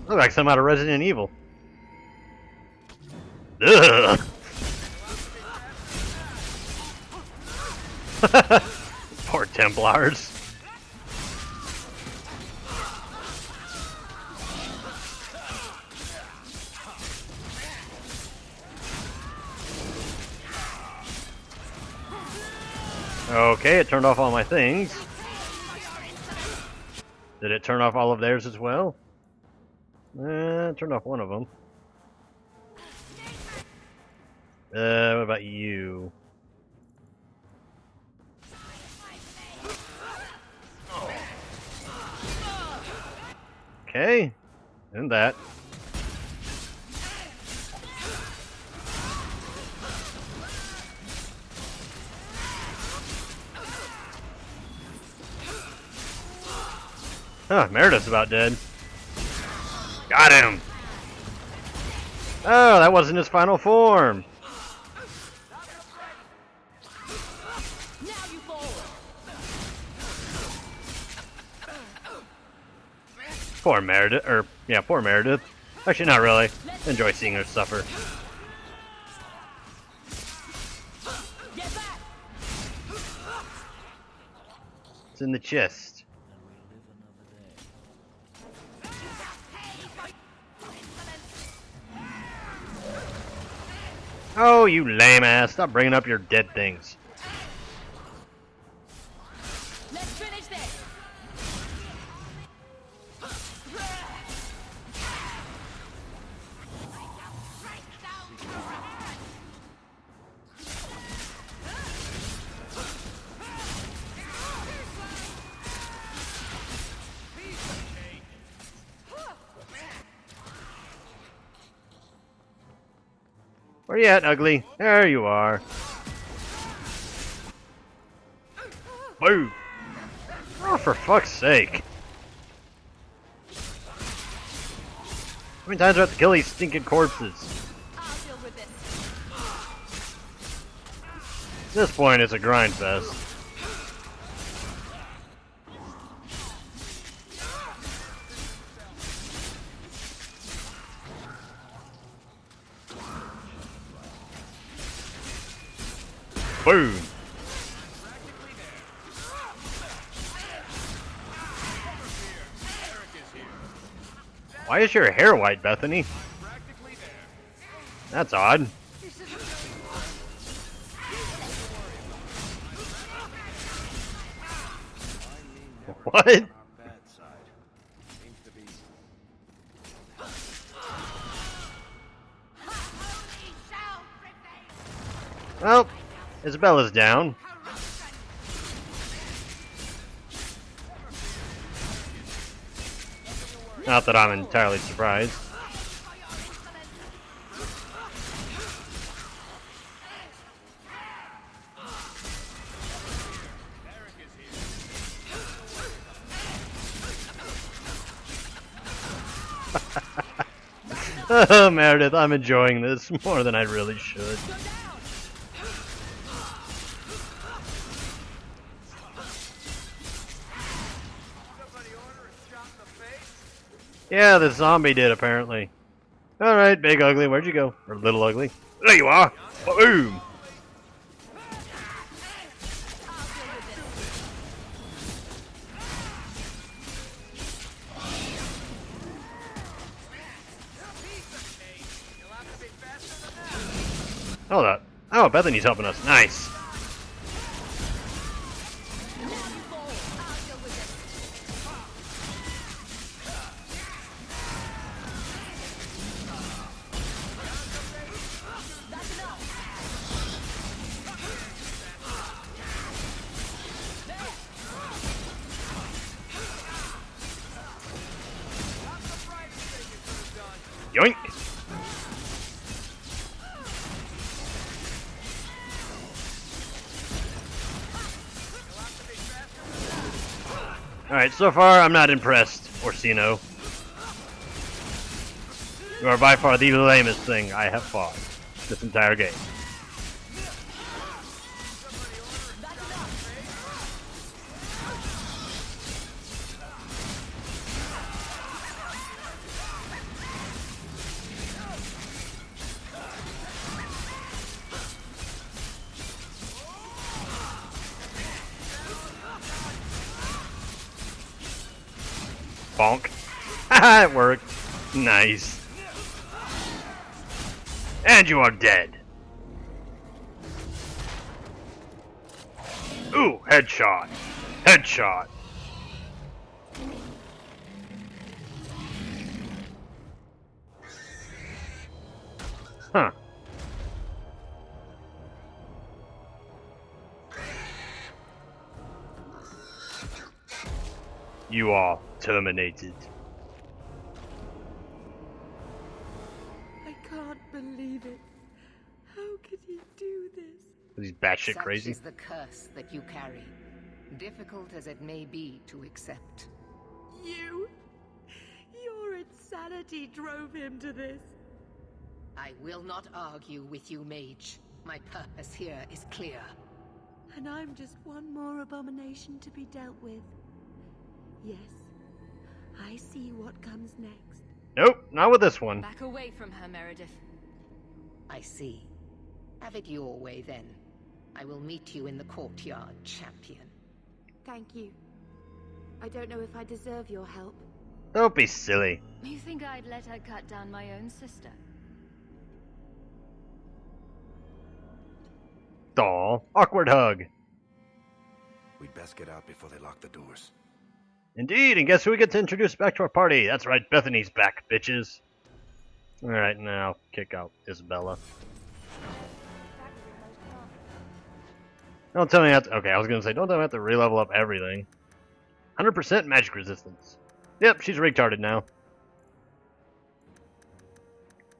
Look like some out of Resident Evil. Ugh. Poor Templars. Okay, it turned off all my things. Did it turn off all of theirs as well? It turned off one of them. What about you? Okay, and that. Huh, Meredith's about dead. Got him! Oh, that wasn't his final form! Poor Meredith, poor Meredith. Actually, not really. Enjoy seeing her suffer. It's in the chest. Oh, you lame ass. Stop bringing up your dead things. Let's finish this. Where you at, ugly? There you are. Boo! Oh, for fuck's sake. How many times do I have to kill these stinking corpses? At this point, it's a grind fest. Boom! Why is your hair white, Bethany? That's odd. What? Well, Isabella's down. Not that I'm entirely surprised. Meredith, I'm enjoying this more than I really should. Yeah, the zombie did, apparently. Alright, Big Ugly, where'd you go? Or Little Ugly? There you are! Boom! Hold up. Oh, Bethany's helping us. Nice. Yoink! Alright, so far I'm not impressed, Orsino. You are by far the lamest thing I have fought this entire game. Bonk. Haha, it worked. Nice. And you are dead. Ooh, headshot. Headshot. Huh. You are terminated. I can't believe it. How could he do this? He's batshit crazy. Such is the curse that you carry, difficult as it may be to accept. Your insanity drove him to this. I will not argue with you, Mage. My purpose here is clear. And I'm just one more abomination to be dealt with. Yes, I see what comes next. Nope, not with this one. Back away from her, Meredith. I see. Have it your way, then. I will meet you in the courtyard, champion. Thank you. I don't know if I deserve your help. Don't be silly. You think I'd let her cut down my own sister? Aw, awkward hug. We'd best get out before they lock the doors. Indeed, and guess who we get to introduce back to our party? That's right, Bethany's back, bitches. Alright, now kick out Isabella. Don't tell me I have to, okay, I was gonna say, don't tell me I have to re-level up everything. 100% magic resistance. Yep, she's retarded now.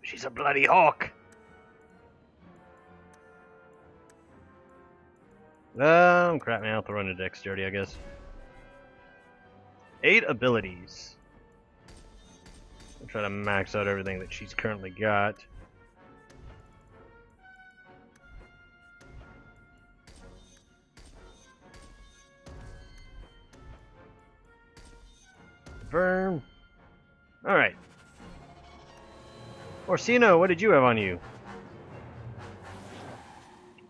She's a bloody hawk. Crap, man, I'll throw in a dexterity, I guess. 8 abilities. I'll try to max out everything that she's currently got. Confirm. Alright. Orsino, what did you have on you?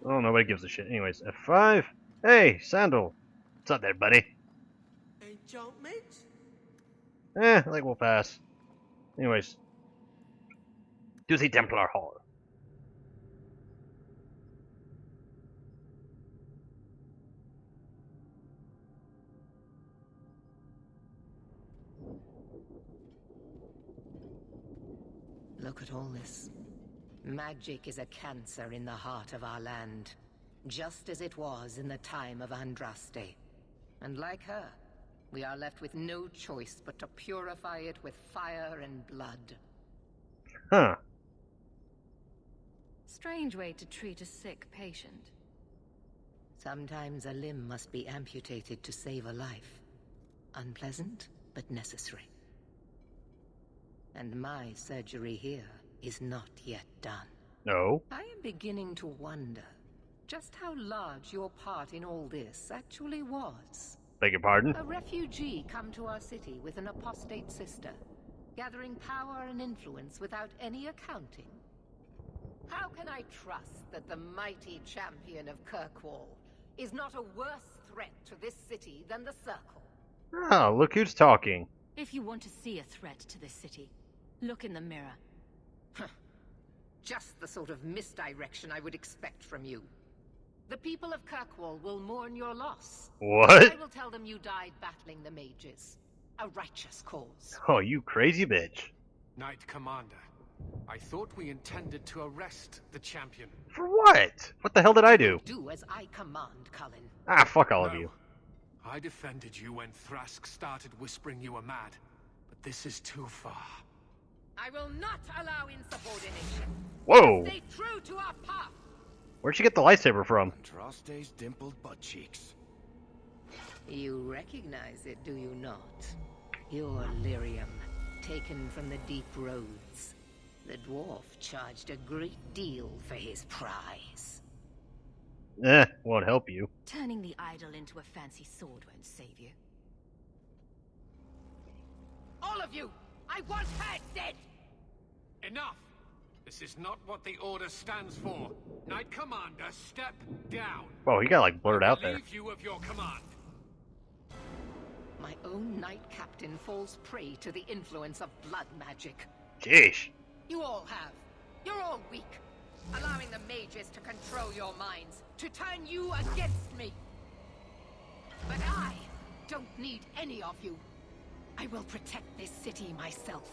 Oh, nobody gives a shit. Anyways, F5. Hey, Sandal. What's up there, buddy? Hey, jump mates? I think we'll pass. Anyways. To the Templar Hall. Look at all this. Magic is a cancer in the heart of our land, just as it was in the time of Andraste. And like her, we are left with no choice but to purify it with fire and blood. Huh. Strange way to treat a sick patient. Sometimes a limb must be amputated to save a life. Unpleasant, but necessary. And my surgery here is not yet done. No. I am beginning to wonder just how large your part in all this actually was. Beg your pardon? A refugee come to our city with an apostate sister, gathering power and influence without any accounting. How can I trust that the mighty champion of Kirkwall is not a worse threat to this city than the Circle? Oh, look who's talking. If you want to see a threat to this city, look in the mirror. Just the sort of misdirection I would expect from you. The people of Kirkwall will mourn your loss. What? I will tell them you died battling the mages. A righteous cause. Oh, you crazy bitch. Knight Commander, I thought we intended to arrest the champion. For what? What the hell did I do? Do as I command, Cullen. Ah, fuck all of you. I defended you when Thrask started whispering you were mad, but this is too far. I will not allow insubordination. Whoa! Stay true to our path. Where'd she get the lightsaber from? Andraste's dimpled butt cheeks. You recognize it, do you not? Your lyrium, taken from the deep roads. The dwarf charged a great deal for his prize. Won't help you. Turning the idol into a fancy sword won't save you. All of you! I want her dead! Enough! This is not what the Order stands for. Knight Commander, step down. Whoa, he got like blurred out there. Relieve you of your command. My own knight captain falls prey to the influence of blood magic. Jeez. You all have. You're all weak. Allowing the mages to control your minds, to turn you against me. But I don't need any of you. I will protect this city myself.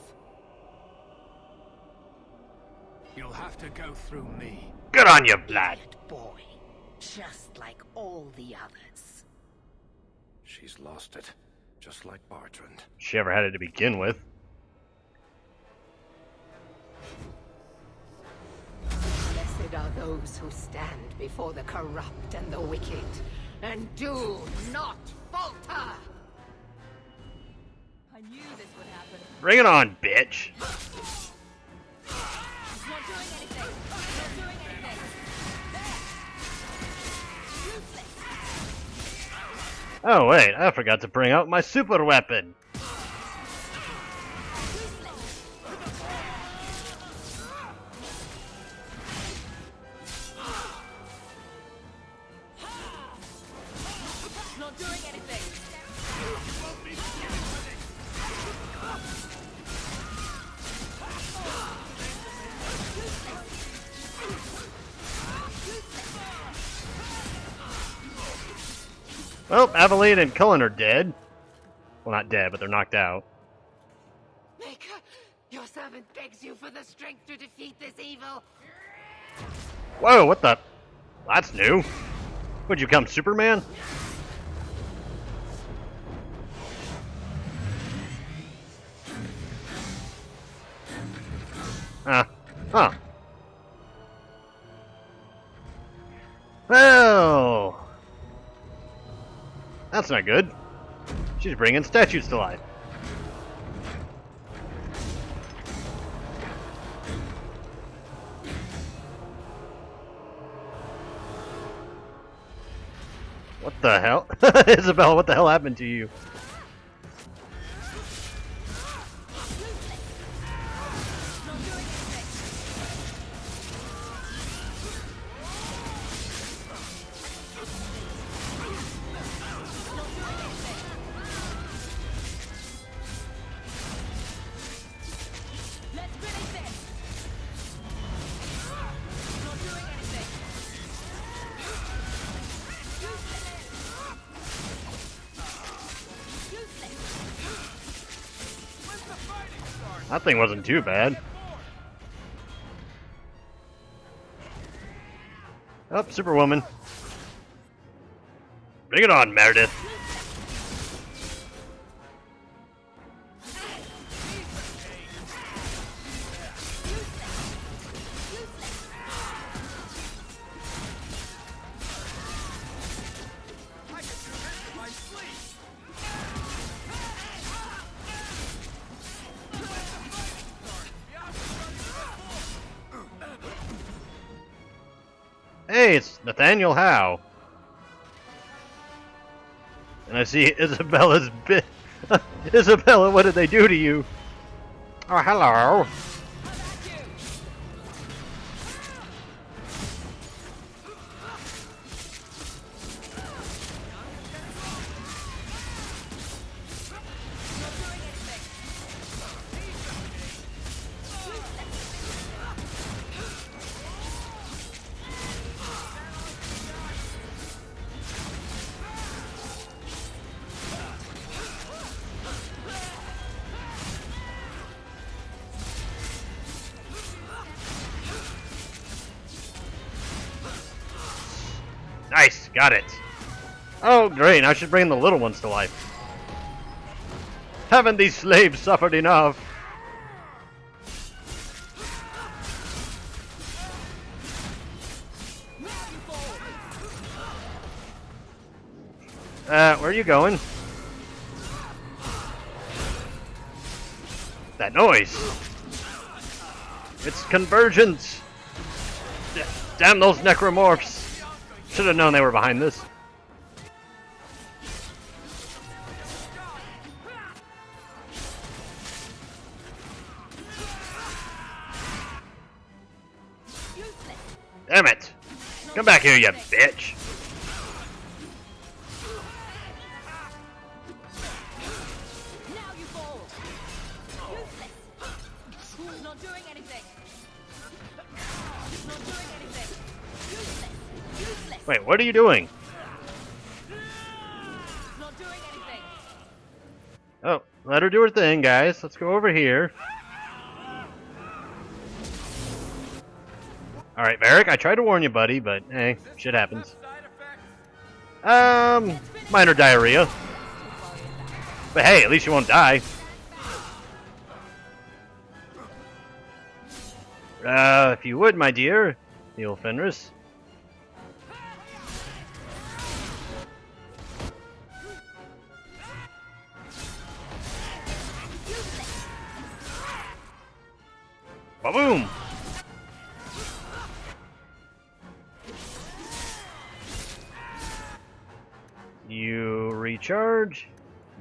You'll have to go through me. Good on you, lad. Idiot boy. Just like all the others. She's lost it, just like Bartrand. She ever had it to begin with. Blessed are those who stand before the corrupt and the wicked, and do not falter! I knew this would happen. Bring it on, bitch. He's not doing anything. He's not doing anything. There. Useless. Oh wait, I forgot to bring out my super weapon. Not doing anything. Well, Aveline and Cullen are dead. Well, not dead, but they're knocked out. Maker, your servant begs you for the strength to defeat this evil. Whoa, what the? That's new. Would you come Superman? Huh. Well, that's not good. She's bringing statues to life. What the hell? Isabel, what the hell happened to you? That thing wasn't too bad. Oh, Superwoman. Bring it on, Meredith. Hey, it's Nathaniel Howe. And I see Isabella's bit. Isabella, what did they do to you? Oh, hello. Nice, got it. Oh, great, I should bring the little ones to life. Haven't these slaves suffered enough? Where are you going? That noise! It's convergence! Damn those necromorphs! Should have known they were behind this. Damn it! Come back here, you bitch! Now you fall. Useless. It's not doing anything. It's not doing anything. Useless. Useless. Wait, what are you doing? It's not doing anything. Oh, let her do her thing, guys. Let's go over here. Alright, Varric, I tried to warn you, buddy, but hey, shit happens. Minor diarrhea. But hey, at least you won't die. If you would, my dear, heal Fenris. Ba-boom! You recharge.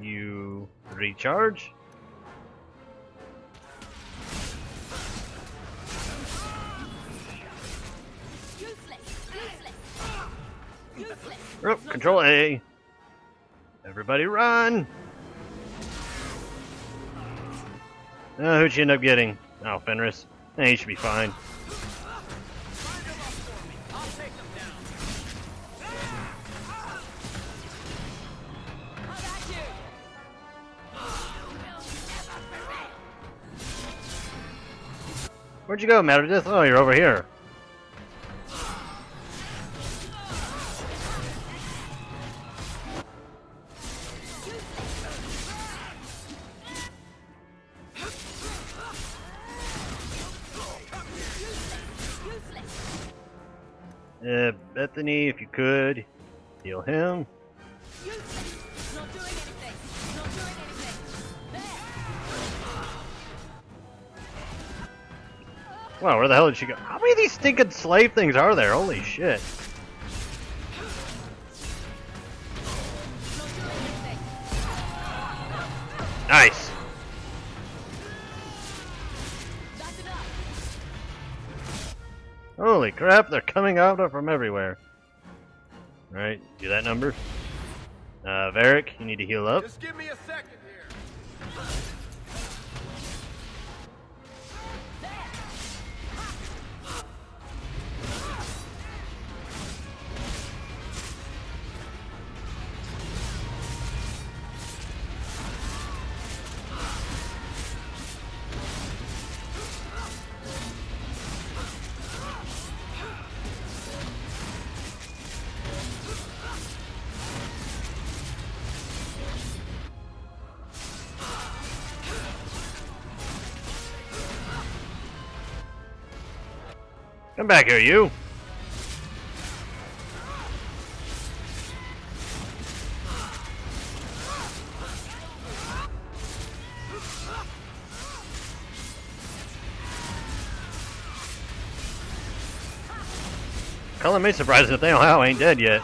You recharge. Oh, control A. Everybody run! Who'd you end up getting? Oh, Fenris. He should be fine. Where'd you go, Meredith? Oh, you're over here. Bethany, if you could, heal him. Wow, where the hell did she go? How many of these stinking slave things are there? Holy shit. Nice. Holy crap, they're coming out from everywhere. Alright, do that number. Varric, you need to heal up. Just give me a second here. Come back here, you. Calling me surprised that Nathaniel ain't dead yet.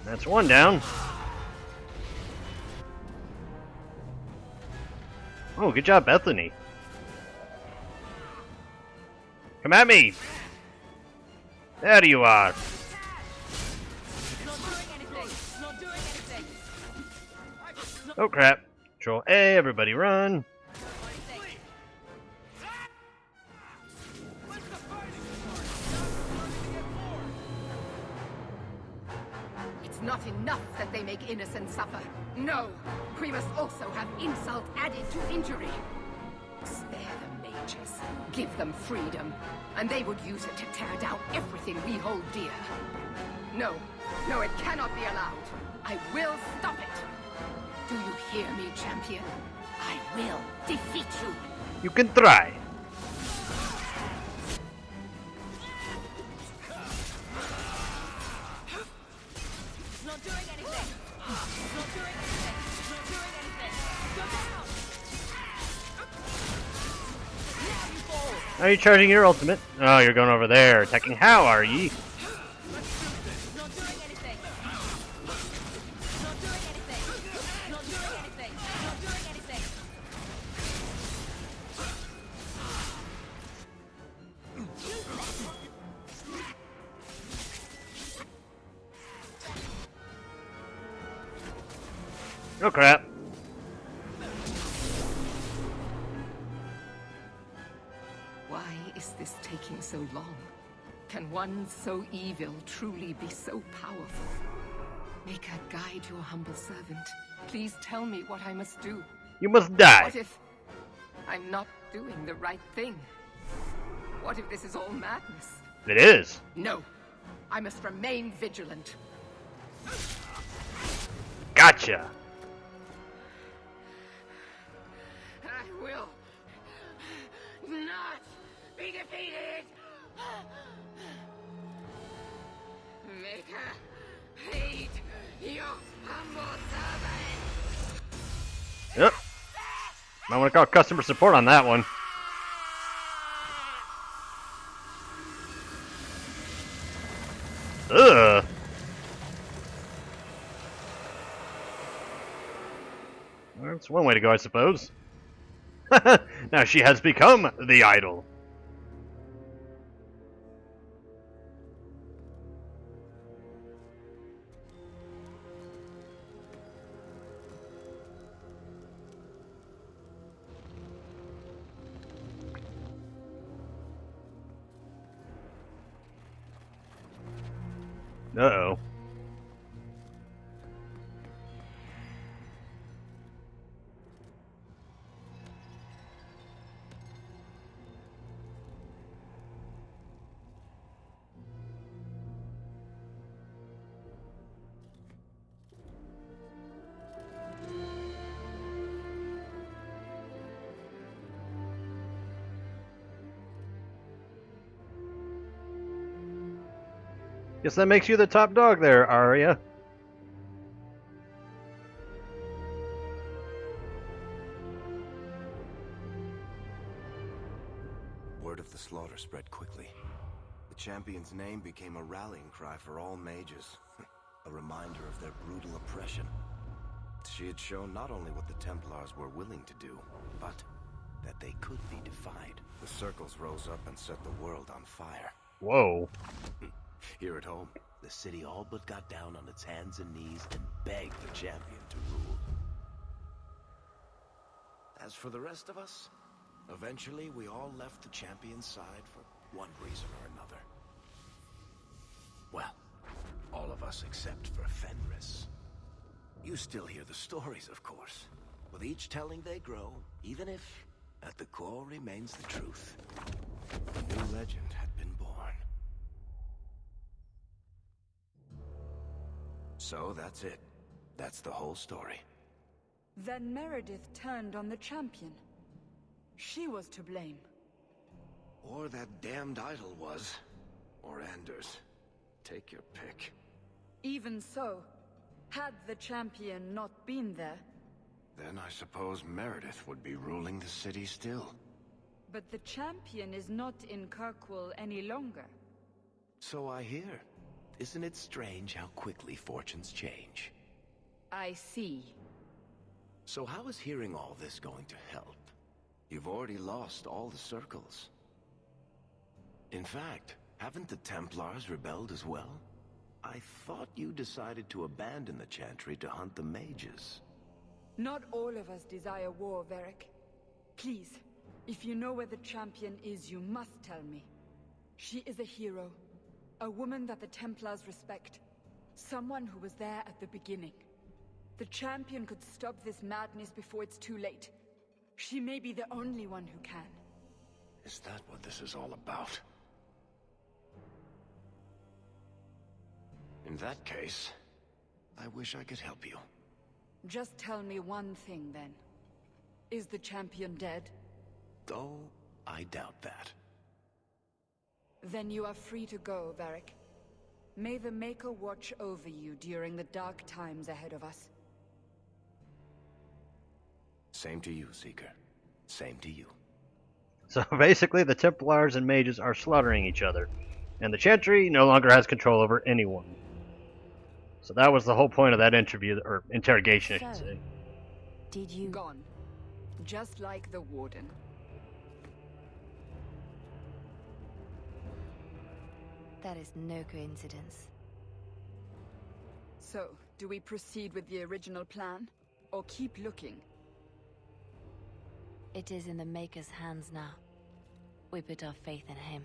That's one down. Oh, good job, Bethany. Come at me! There you are. Oh crap. Control A, everybody run. It's not enough that they make innocents suffer. No! We must also have insult added to injury. Spare the mages. Give them freedom. And they would use it to tear down everything we hold dear. No. No, it cannot be allowed. I will stop it. Do you hear me, champion? I will defeat you. You can try. It's not doing anything. It's not doing anything. It's not doing anything. Go down. Now you fall. Are you charging your ultimate? Oh, you're going over there. Attacking how are ye? It's not doing anything. It's not doing anything. It's not doing anything. It's not doing anything. Oh crap. Why is this taking so long? Can one so evil truly be so powerful? Maker, guide your humble servant. Please tell me what I must do. You must die. What if I'm not doing the right thing? What if this is all madness? It is. No. I must remain vigilant. Gotcha. I will not be defeated! Maker, aid your humble servant! Yep. Might want to call customer support on that one. Ugh. That's one way to go, I suppose. Now she has become the idol. Uh-oh. Guess that makes you the top dog there, Arya. Word of the slaughter spread quickly. The champion's name became a rallying cry for all mages. A reminder of their brutal oppression. She had shown not only what the Templars were willing to do, but that they could be defied. The circles rose up and set the world on fire. Whoa. Here at home, the city all but got down on its hands and knees and begged the champion to rule. As for the rest of us, eventually we all left the champion's side for one reason or another. Well, all of us except for Fenris. You still hear the stories, of course. With each telling they grow, even if at the core remains the truth. A new legend had been born. So that's it. That's the whole story. Then Meredith turned on the champion. She was to blame. Or that damned idol was. Or Anders. Take your pick. Even so, had the champion not been there... Then I suppose Meredith would be ruling the city still. But the champion is not in Kirkwall any longer. So I hear. Isn't it strange how quickly fortunes change? I see. So how is hearing all this going to help? You've already lost all the circles. In fact, haven't the Templars rebelled as well? I thought you decided to abandon the Chantry to hunt the mages. Not all of us desire war, Varric. Please, if you know where the champion is, you must tell me. She is a hero. A woman that the Templars respect. Someone who was there at the beginning. The champion could stop this madness before it's too late. She may be the only one who can. Is that what this is all about? In that case, I wish I could help you. Just tell me one thing, then. Is the champion dead? Though, I doubt that. Then you are free to go, Varric. May the Maker watch over you during the dark times ahead of us. Same to you, Seeker. Same to you. So basically, the Templars and mages are slaughtering each other, and the Chantry no longer has control over anyone. So that was the whole point of that interview, or interrogation, I should say. Did you... Gone. Just like the Warden. That is no coincidence. So, do we proceed with the original plan? Or keep looking? It is in the Maker's hands now. We put our faith in him.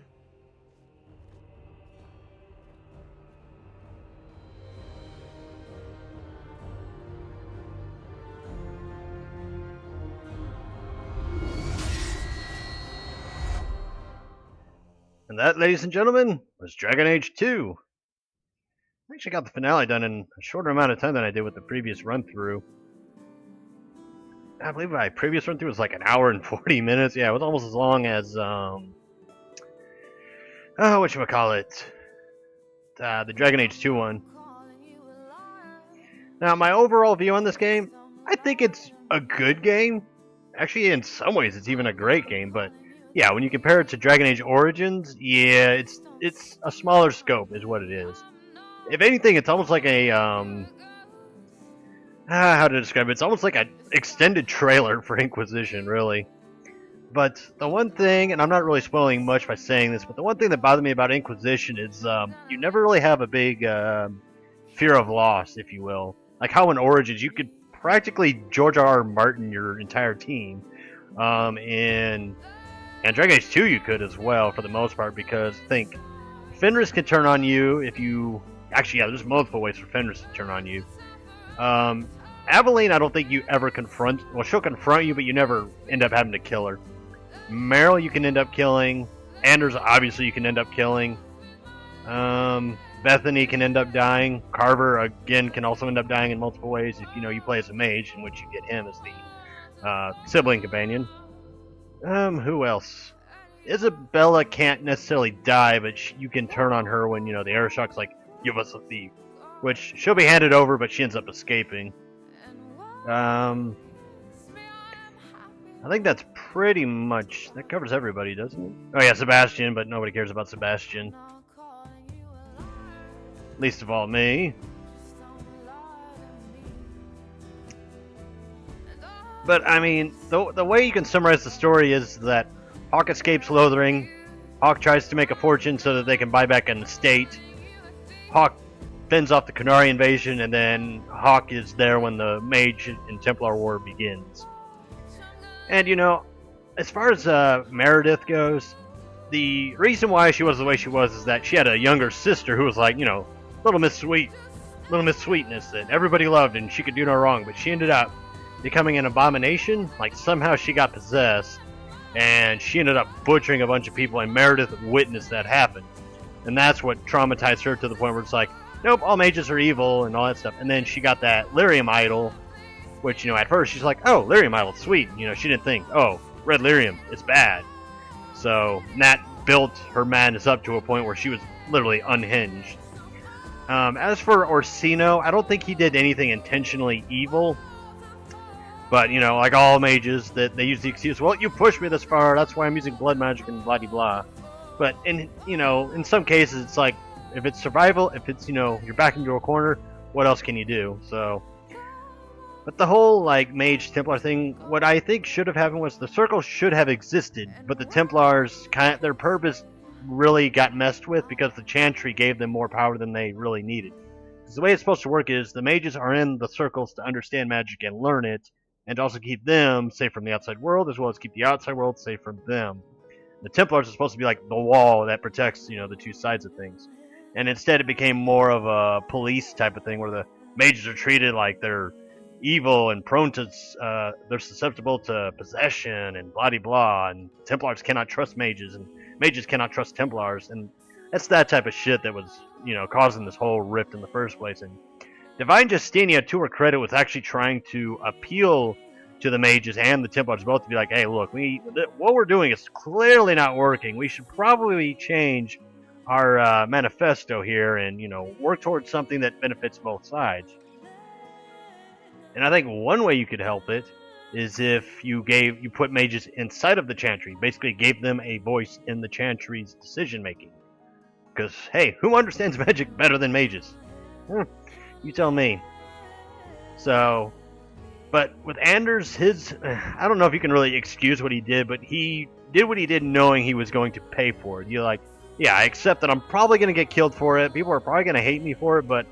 And that, ladies and gentlemen, was Dragon Age 2. I actually got the finale done in a shorter amount of time than I did with the previous run-through. I believe my previous run-through was like an hour and 40 minutes. Yeah, it was almost as long as, whatchamacallit, the Dragon Age 2 one. Now, my overall view on this game, I think it's a good game. Actually, in some ways, it's even a great game, but yeah, when you compare it to Dragon Age Origins, yeah, it's a smaller scope, is what it is. If anything, it's almost like a, how to describe it? It's almost like an extended trailer for Inquisition, really. But the one thing, and I'm not really spoiling much by saying this, but the one thing that bothered me about Inquisition is you never really have a big fear of loss, if you will. Like how in Origins, you could practically George R.R. Martin your entire team. And Dragon Age 2 you could as well, for the most part, because think, Fenris can turn on you if you... Actually, yeah, there's multiple ways for Fenris to turn on you. Aveline, I don't think you ever confront... Well, she'll confront you, but you never end up having to kill her. Meryl, you can end up killing. Anders, obviously, you can end up killing. Bethany can end up dying. Carver, again, can also end up dying in multiple ways if, you play as a mage, in which you get him as the sibling companion. Who else? Isabella can't necessarily die, but you can turn on her when, the Aeroshocks, like, give us a thief. Which, she'll be handed over, but she ends up escaping. I think that's pretty much... That covers everybody, doesn't it? Oh yeah, Sebastian, but nobody cares about Sebastian. Least of all me. But, I mean, the way you can summarize the story is that Hawke escapes Lothering, Hawke tries to make a fortune so that they can buy back an estate, Hawke fends off the Qunari invasion, and then Hawke is there when the Mage and Templar War begins. And, as far as Meredith goes, the reason why she was the way she was is that she had a younger sister who was like, Little Miss Sweetness that everybody loved and she could do no wrong, but she ended up becoming an abomination. Like, somehow she got possessed, and she ended up butchering a bunch of people, and Meredith witnessed that happen. And that's what traumatized her to the point where it's like, nope, all mages are evil, and all that stuff. And then she got that lyrium idol, which, at first she's like, oh, lyrium idol, sweet. She didn't think, oh, red lyrium, it's bad. So, that built her madness up to a point where she was literally unhinged. As for Orsino, I don't think he did anything intentionally evil. But, you know, like all mages, that they use the excuse, well, you pushed me this far, that's why I'm using blood magic and blah blah. But in some cases, it's like, if it's survival, if it's, you're back into a corner, what else can you do? So, but the whole, like, Mage Templar thing, what I think should have happened was the Circle should have existed, but the Templars, their purpose really got messed with because the Chantry gave them more power than they really needed. Because the way it's supposed to work is the mages are in the circles to understand magic and learn it, and to also keep them safe from the outside world, as well as keep the outside world safe from them. The Templars are supposed to be like the wall that protects, the two sides of things. And instead it became more of a police type of thing where the mages are treated like they're evil and prone to, they're susceptible to possession and blah blah, and Templars cannot trust mages, and mages cannot trust Templars, and that's that type of shit that was, causing this whole rift in the first place. And Divine Justinia, to her credit, was actually trying to appeal to the mages and the Templars both to be like, hey, look, what we're doing is clearly not working. We should probably change our manifesto here and, work towards something that benefits both sides. And I think one way you could help it is if you put mages inside of the Chantry, basically gave them a voice in the Chantry's decision making. Because, hey, who understands magic better than mages? You tell me. So, but with Anders, I don't know if you can really excuse what he did, but he did what he did knowing he was going to pay for it. You're like, yeah, I accept that I'm probably going to get killed for it. People are probably going to hate me for it, but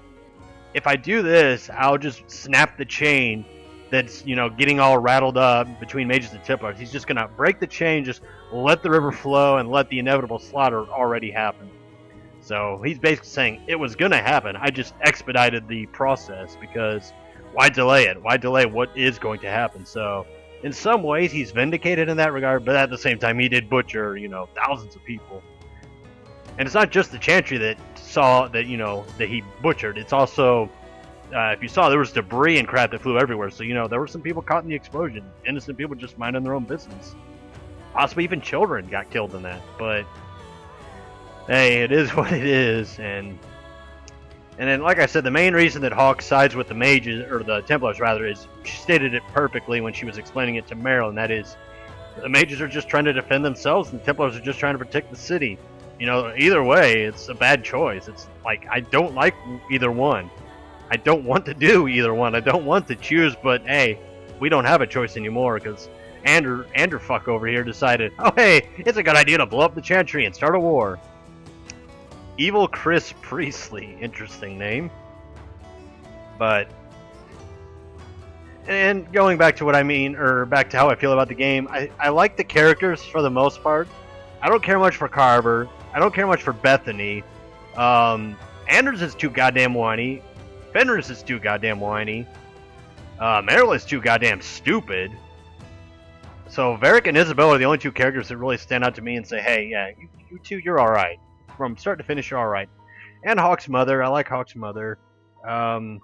if I do this, I'll just snap the chain that's, getting all rattled up between mages and Templars. He's just going to break the chain, just let the river flow, and let the inevitable slaughter already happen. So he's basically saying it was going to happen. I just expedited the process because why delay it? Why delay what is going to happen? So in some ways he's vindicated in that regard, but at the same time he did butcher, thousands of people. And it's not just the Chantry that saw that, that he butchered. It's also, if you saw, there was debris and crap that flew everywhere. So, there were some people caught in the explosion. Innocent people just minding their own business. Possibly even children got killed in that. But hey, it is what it is, and then, like I said, the main reason that Hawk sides with the mages, or the Templars rather, is she stated it perfectly when she was explaining it to Meryl, and that is, the mages are just trying to defend themselves, and the Templars are just trying to protect the city. Either way, it's a bad choice. It's like, I don't like either one. I don't want to do either one. I don't want to choose, but hey, we don't have a choice anymore, because Andrew fuck over here decided, oh hey, it's a good idea to blow up the Chantry and start a war. Evil Chris Priestley, interesting name. But, and going back to what I mean, or back to how I feel about the game, I like the characters for the most part. I don't care much for Carver. I don't care much for Bethany. Anders is too goddamn whiny. Fenris is too goddamn whiny. Meryl is too goddamn stupid. So Varric and Isabel are the only two characters that really stand out to me and say, hey, yeah, you two, you're alright. From start to finish, you're alright. And Hawk's mother. I like Hawk's mother. The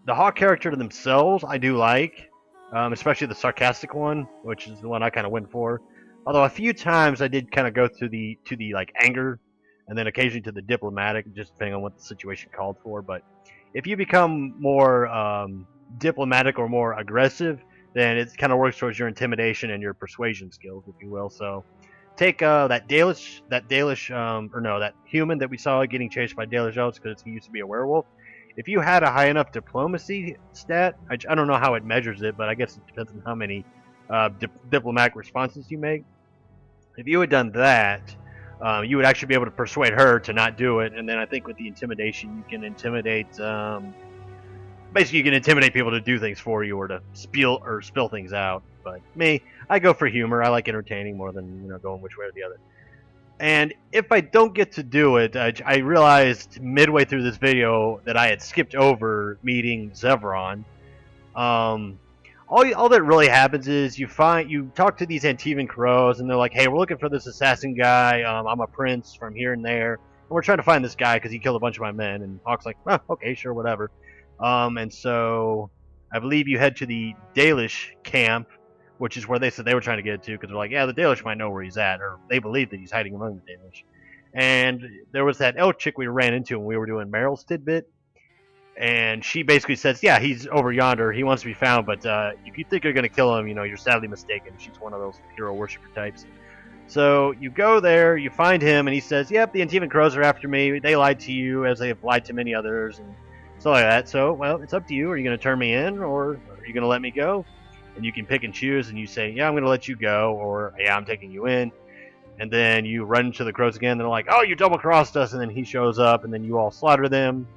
Hawk character to themselves, I do like. Especially the sarcastic one, which is the one I kind of went for. Although a few times I did kind of go to the like anger, and then occasionally to the diplomatic, just depending on what the situation called for. But if you become more diplomatic or more aggressive, then it kind of works towards your intimidation and your persuasion skills, if you will. So take that human that we saw getting chased by Dalish elves because he used to be a werewolf. If you had a high enough diplomacy stat, I don't know how it measures it, but I guess it depends on how many diplomatic responses you make. If you had done that, you would actually be able to persuade her to not do it. And then I think with the intimidation, you can intimidate. Basically, you can intimidate people to do things for you or to spill things out. But me, I go for humor. I like entertaining more than going which way or the other. And if I don't get to do it, I realized midway through this video that I had skipped over meeting Zevron. All that really happens is you talk to these Antivan crows, and they're like, hey, we're looking for this assassin guy. I'm a prince from here and there, and we're trying to find this guy because he killed a bunch of my men. And Hawk's like, oh, okay, sure, whatever. And so I believe you head to the Dalish camp, which is where they said they were trying to get to, because they're like, yeah, the Dalish might know where he's at, or they believe that he's hiding among the Dalish. And there was that elf chick we ran into when we were doing Meryl's tidbit. And she basically says, yeah, he's over yonder. He wants to be found, but if you think you're going to kill him, you're sadly mistaken. She's one of those hero worshiper types. So you go there, you find him, and he says, yep, the Antivan Crows are after me. They lied to you, as they have lied to many others, and stuff like that. So, well, it's up to you. Are you going to turn me in, or are you going to let me go? And you can pick and choose, and you say, yeah, I'm going to let you go, or yeah, I'm taking you in. And then you run to the Crows again. They're like, oh, you double-crossed us, and then he shows up, and then you all slaughter them.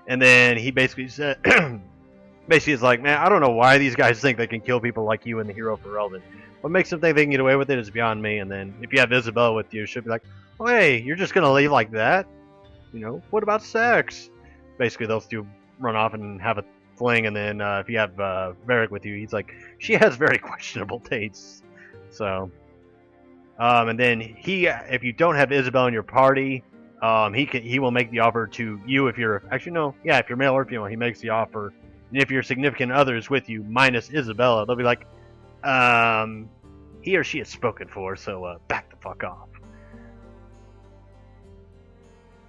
And then he basically said, basically is like, man, I don't know why these guys think they can kill people like you and the hero for Elven. What makes them think they can get away with it is beyond me. And then if you have Isabella with you, she'll be like, oh, hey, you're just going to leave like that? What about sex? Basically, those two run off and have a fling. And then if you have Varric with you, he's like, she has very questionable tastes. So, and then if you don't have Isabella in your party, he will make the offer to you if you're if you're male or female, he makes the offer. And if your significant other is with you, minus Isabella, they'll be like, he or she is spoken for, so back the fuck off.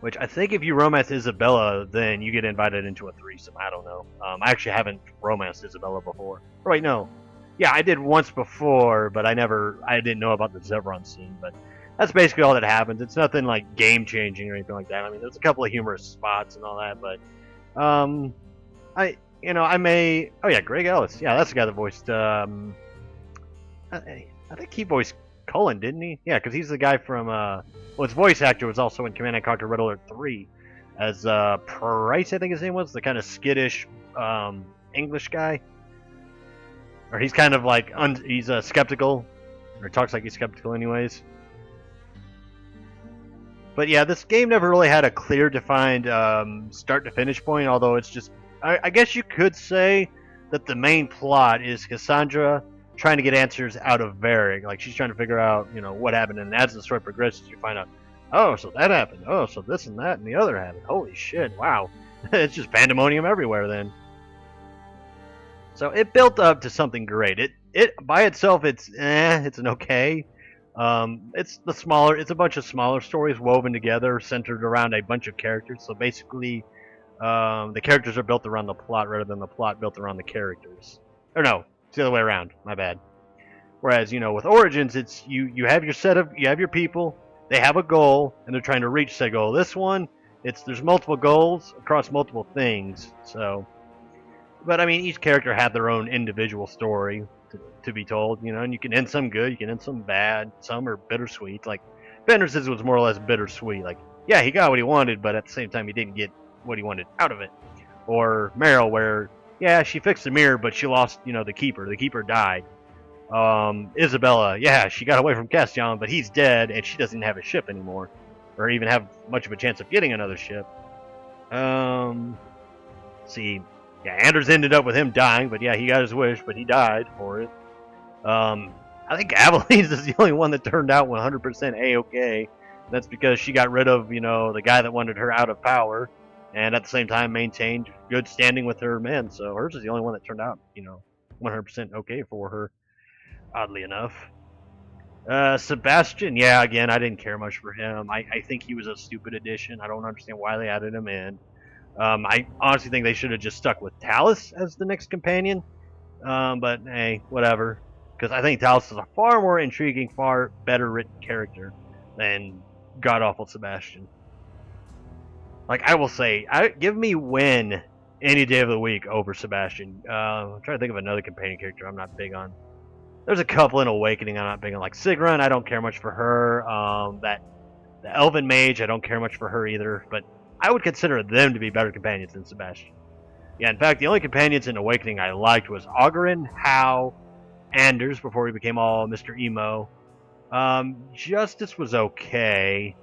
Which I think if you romance Isabella, then you get invited into a threesome. I don't know. I actually haven't romanced Isabella before. Or wait, no. Yeah, I did once before, but I didn't know about the Zevron scene, but that's basically all that happens. It's nothing like game changing or anything like that. I mean, there's a couple of humorous spots and all that, but I may. Oh yeah, Greg Ellis. Yeah, that's the guy that voiced. I think he voiced Cullen, didn't he? Yeah, because he's the guy from. His voice actor was also in Command & Conquer Red Alert 3 as Price, I think his name was, the kind of skittish English guy. Or he's kind of like he's skeptical, or talks like he's skeptical, anyways. But yeah, this game never really had a clear defined start to finish point, although it's just, I guess you could say that the main plot is Cassandra trying to get answers out of Varric. Like, she's trying to figure out, what happened, and as the story progresses, you find out, oh, so that happened, oh, so this and that and the other happened, holy shit, wow. It's just pandemonium everywhere then. So it built up to something great. It by itself, it's an okay. It's a bunch of smaller stories woven together, centered around a bunch of characters. So basically, the characters are built around the plot rather than the plot built around the characters. Or no, it's the other way around. My bad. Whereas, with Origins, it's you have your people, they have a goal, and they're trying to reach said goal. This one, there's multiple goals across multiple things. So, but I mean, each character had their own individual story to be told, and you can end some good, you can end some bad, some are bittersweet. Like, Bender's was more or less bittersweet. Like, yeah, he got what he wanted, but at the same time, he didn't get what he wanted out of it. Or Meryl, where, yeah, she fixed the mirror, but she lost, the Keeper. The Keeper died. Isabella, yeah, she got away from Castellan, but he's dead, and she doesn't have a ship anymore. Or even have much of a chance of getting another ship. See, yeah, Anders ended up with him dying, but yeah, he got his wish, but he died for it. I think Aveline's is the only one that turned out 100% A-okay. That's because she got rid of, the guy that wanted her out of power, and at the same time maintained good standing with her men. So hers is the only one that turned out, 100% okay for her, oddly enough. Sebastian, yeah, again, I didn't care much for him. I think he was a stupid addition. I don't understand why they added him in. I honestly think they should have just stuck with Talus as the next companion. But hey, whatever. Because I think Talus is a far more intriguing, far better written character than god-awful Sebastian. Like, I will say, give me Wynn any day of the week over Sebastian. I'm trying to think of another companion character I'm not big on. There's a couple in Awakening I'm not big on. Like Sigrun, I don't care much for her. The Elven Mage, I don't care much for her either. But I would consider them to be better companions than Sebastian. Yeah, in fact, the only companions in Awakening I liked was Ogarin, Hal, Anders, before he became all Mr. Emo. Justice was okay.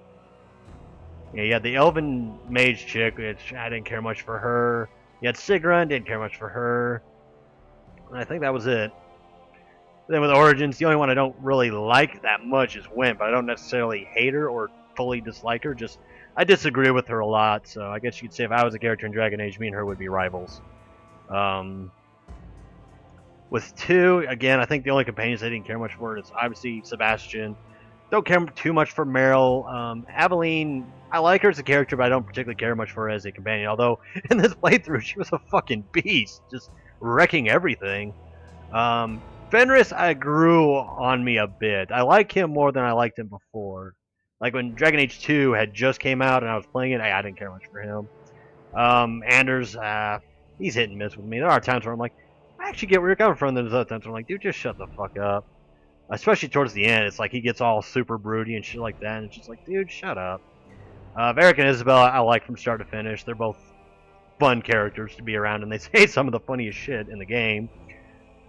Yeah, you had the Elven Mage chick, which I didn't care much for her. You had Sigrun, didn't care much for her. And I think that was it. Then with Origins, the only one I don't really like that much is Wynn, but I don't necessarily hate her or fully dislike her. Just, I disagree with her a lot, so I guess you could say if I was a character in Dragon Age, me and her would be rivals. With 2, again, I think the only companions I didn't care much for is obviously Sebastian. Don't care too much for Meryl. Aveline, I like her as a character, but I don't particularly care much for her as a companion. Although in this playthrough, she was a fucking beast, just wrecking everything. Fenris, I grew on me a bit. I like him more than I liked him before. Like when Dragon Age 2 had just came out and I was playing it, I didn't care much for him. Anders, he's hit and miss with me. There are times where I'm like, I actually get where you're coming from. There's other times where I'm like, dude, just shut the fuck up. Especially towards the end, it's like he gets all super broody and shit like that, and it's just like, dude, shut up. Varric and Isabel, I like from start to finish. They're both fun characters to be around, and they say some of the funniest shit in the game.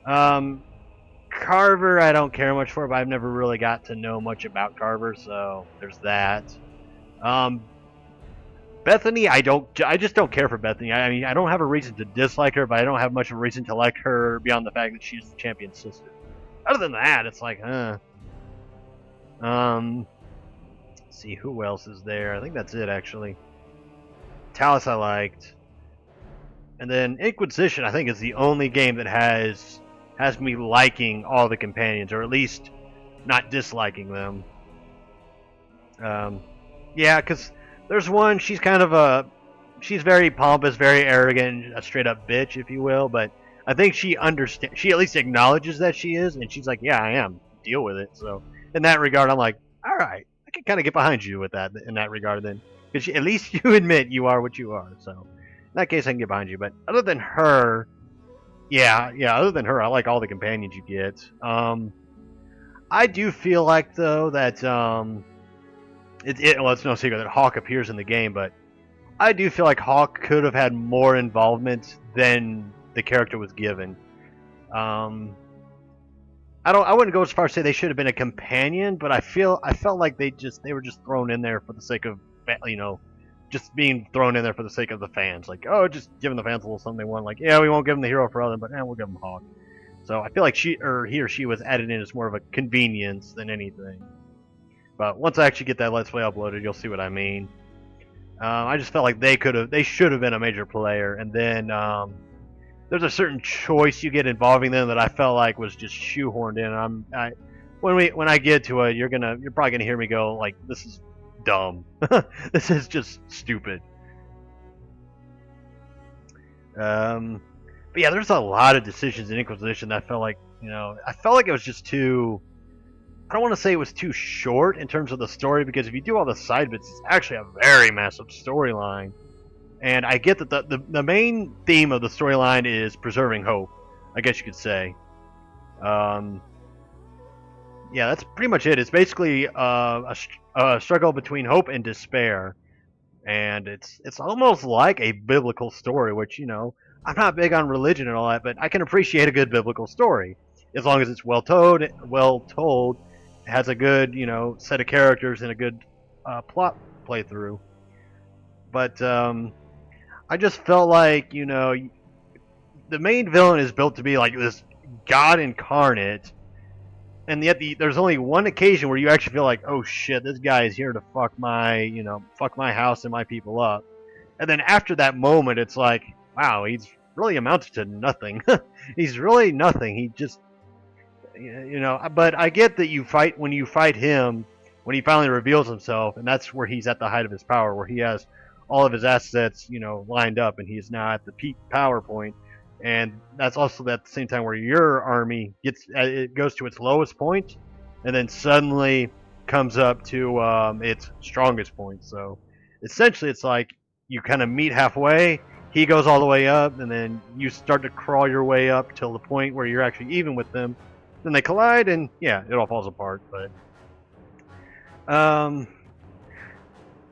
Carver, I don't care much for, but I've never really got to know much about Carver, so there's that. Bethany, I just don't care for Bethany. I mean, I don't have a reason to dislike her, but I don't have much of a reason to like her beyond the fact that she's the champion's sister. Other than that, it's like, let's see, who else is there? I think that's it, actually. Talus I liked. And then Inquisition, I think, is the only game that has me liking all the companions, or at least not disliking them. Yeah, because there's one, she's kind of she's very pompous, very arrogant, a straight up bitch, if you will, but I think she at least acknowledges that she is, and she's like, yeah, I am, deal with it. So in that regard, I'm like, alright, I can kind of get behind you with that, in that regard then, because at least you admit you are what you are, so in that case I can get behind you. But other than her, other than her, I like all the companions you get. I do feel like, though, that well, it's no secret that Hawk appears in the game, but I do feel like Hawk could have had more involvement than the character was given. I wouldn't go as far as say they should have been a companion, but I felt like they were just thrown in there for the sake of, just being thrown in there for the sake of the fans. Like, oh, just giving the fans a little something they want. Like, yeah, we won't give them the hero for other, but we'll give them Hawk. So I feel like he or she was added in as more of a convenience than anything. But once I actually get that Let's Play uploaded, you'll see what I mean. I just felt like they should have been a major player, and then there's a certain choice you get involving them that I felt like was just shoehorned in. When I get to it, you're probably gonna hear me go like, this is dumb. This is just stupid. But yeah, there's a lot of decisions in Inquisition that I felt like it was just too. I don't want to say it was too short in terms of the story, because if you do all the side bits, it's actually a very massive storyline. And I get that the main theme of the storyline is preserving hope, I guess you could say. Yeah, that's pretty much it. It's basically a struggle between hope and despair. And it's almost like a biblical story, which, I'm not big on religion and all that, but I can appreciate a good biblical story. As long as it's well told, has a good, set of characters and a good plot playthrough. But I just felt like, the main villain is built to be like this god incarnate, and yet there's only one occasion where you actually feel like, oh shit, this guy is here to fuck my house and my people up. And then after that moment, it's like, wow, he's really amounted to nothing. He's really nothing. He just, but I get that when you fight him, when he finally reveals himself, and that's where he's at the height of his power, where he has all of his assets, lined up, and he is now at the peak power point. And that's also at the same time where your army goes to its lowest point, and then suddenly comes up to its strongest point. So essentially, it's like you kind of meet halfway. He goes all the way up, and then you start to crawl your way up till the point where you're actually even with them. Then they collide, and yeah, it all falls apart. But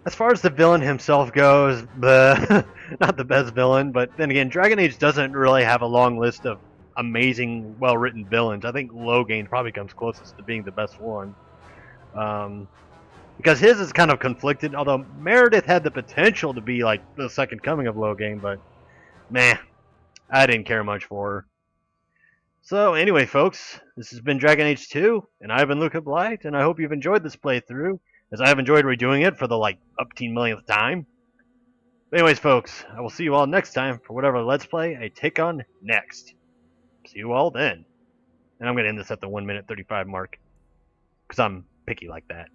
as far as the villain himself goes, not the best villain, but then again, Dragon Age doesn't really have a long list of amazing, well-written villains. I think Loghain probably comes closest to being the best one. Because his is kind of conflicted, although Meredith had the potential to be like the second coming of Loghain, but meh, I didn't care much for her. So anyway, folks, this has been Dragon Age 2, and I've been Luca Blight, and I hope you've enjoyed this playthrough, as I have enjoyed redoing it for the upteen millionth time. But anyways, folks, I will see you all next time for whatever Let's Play I take on next. See you all then. And I'm going to end this at the 1 minute 35 mark, because I'm picky like that.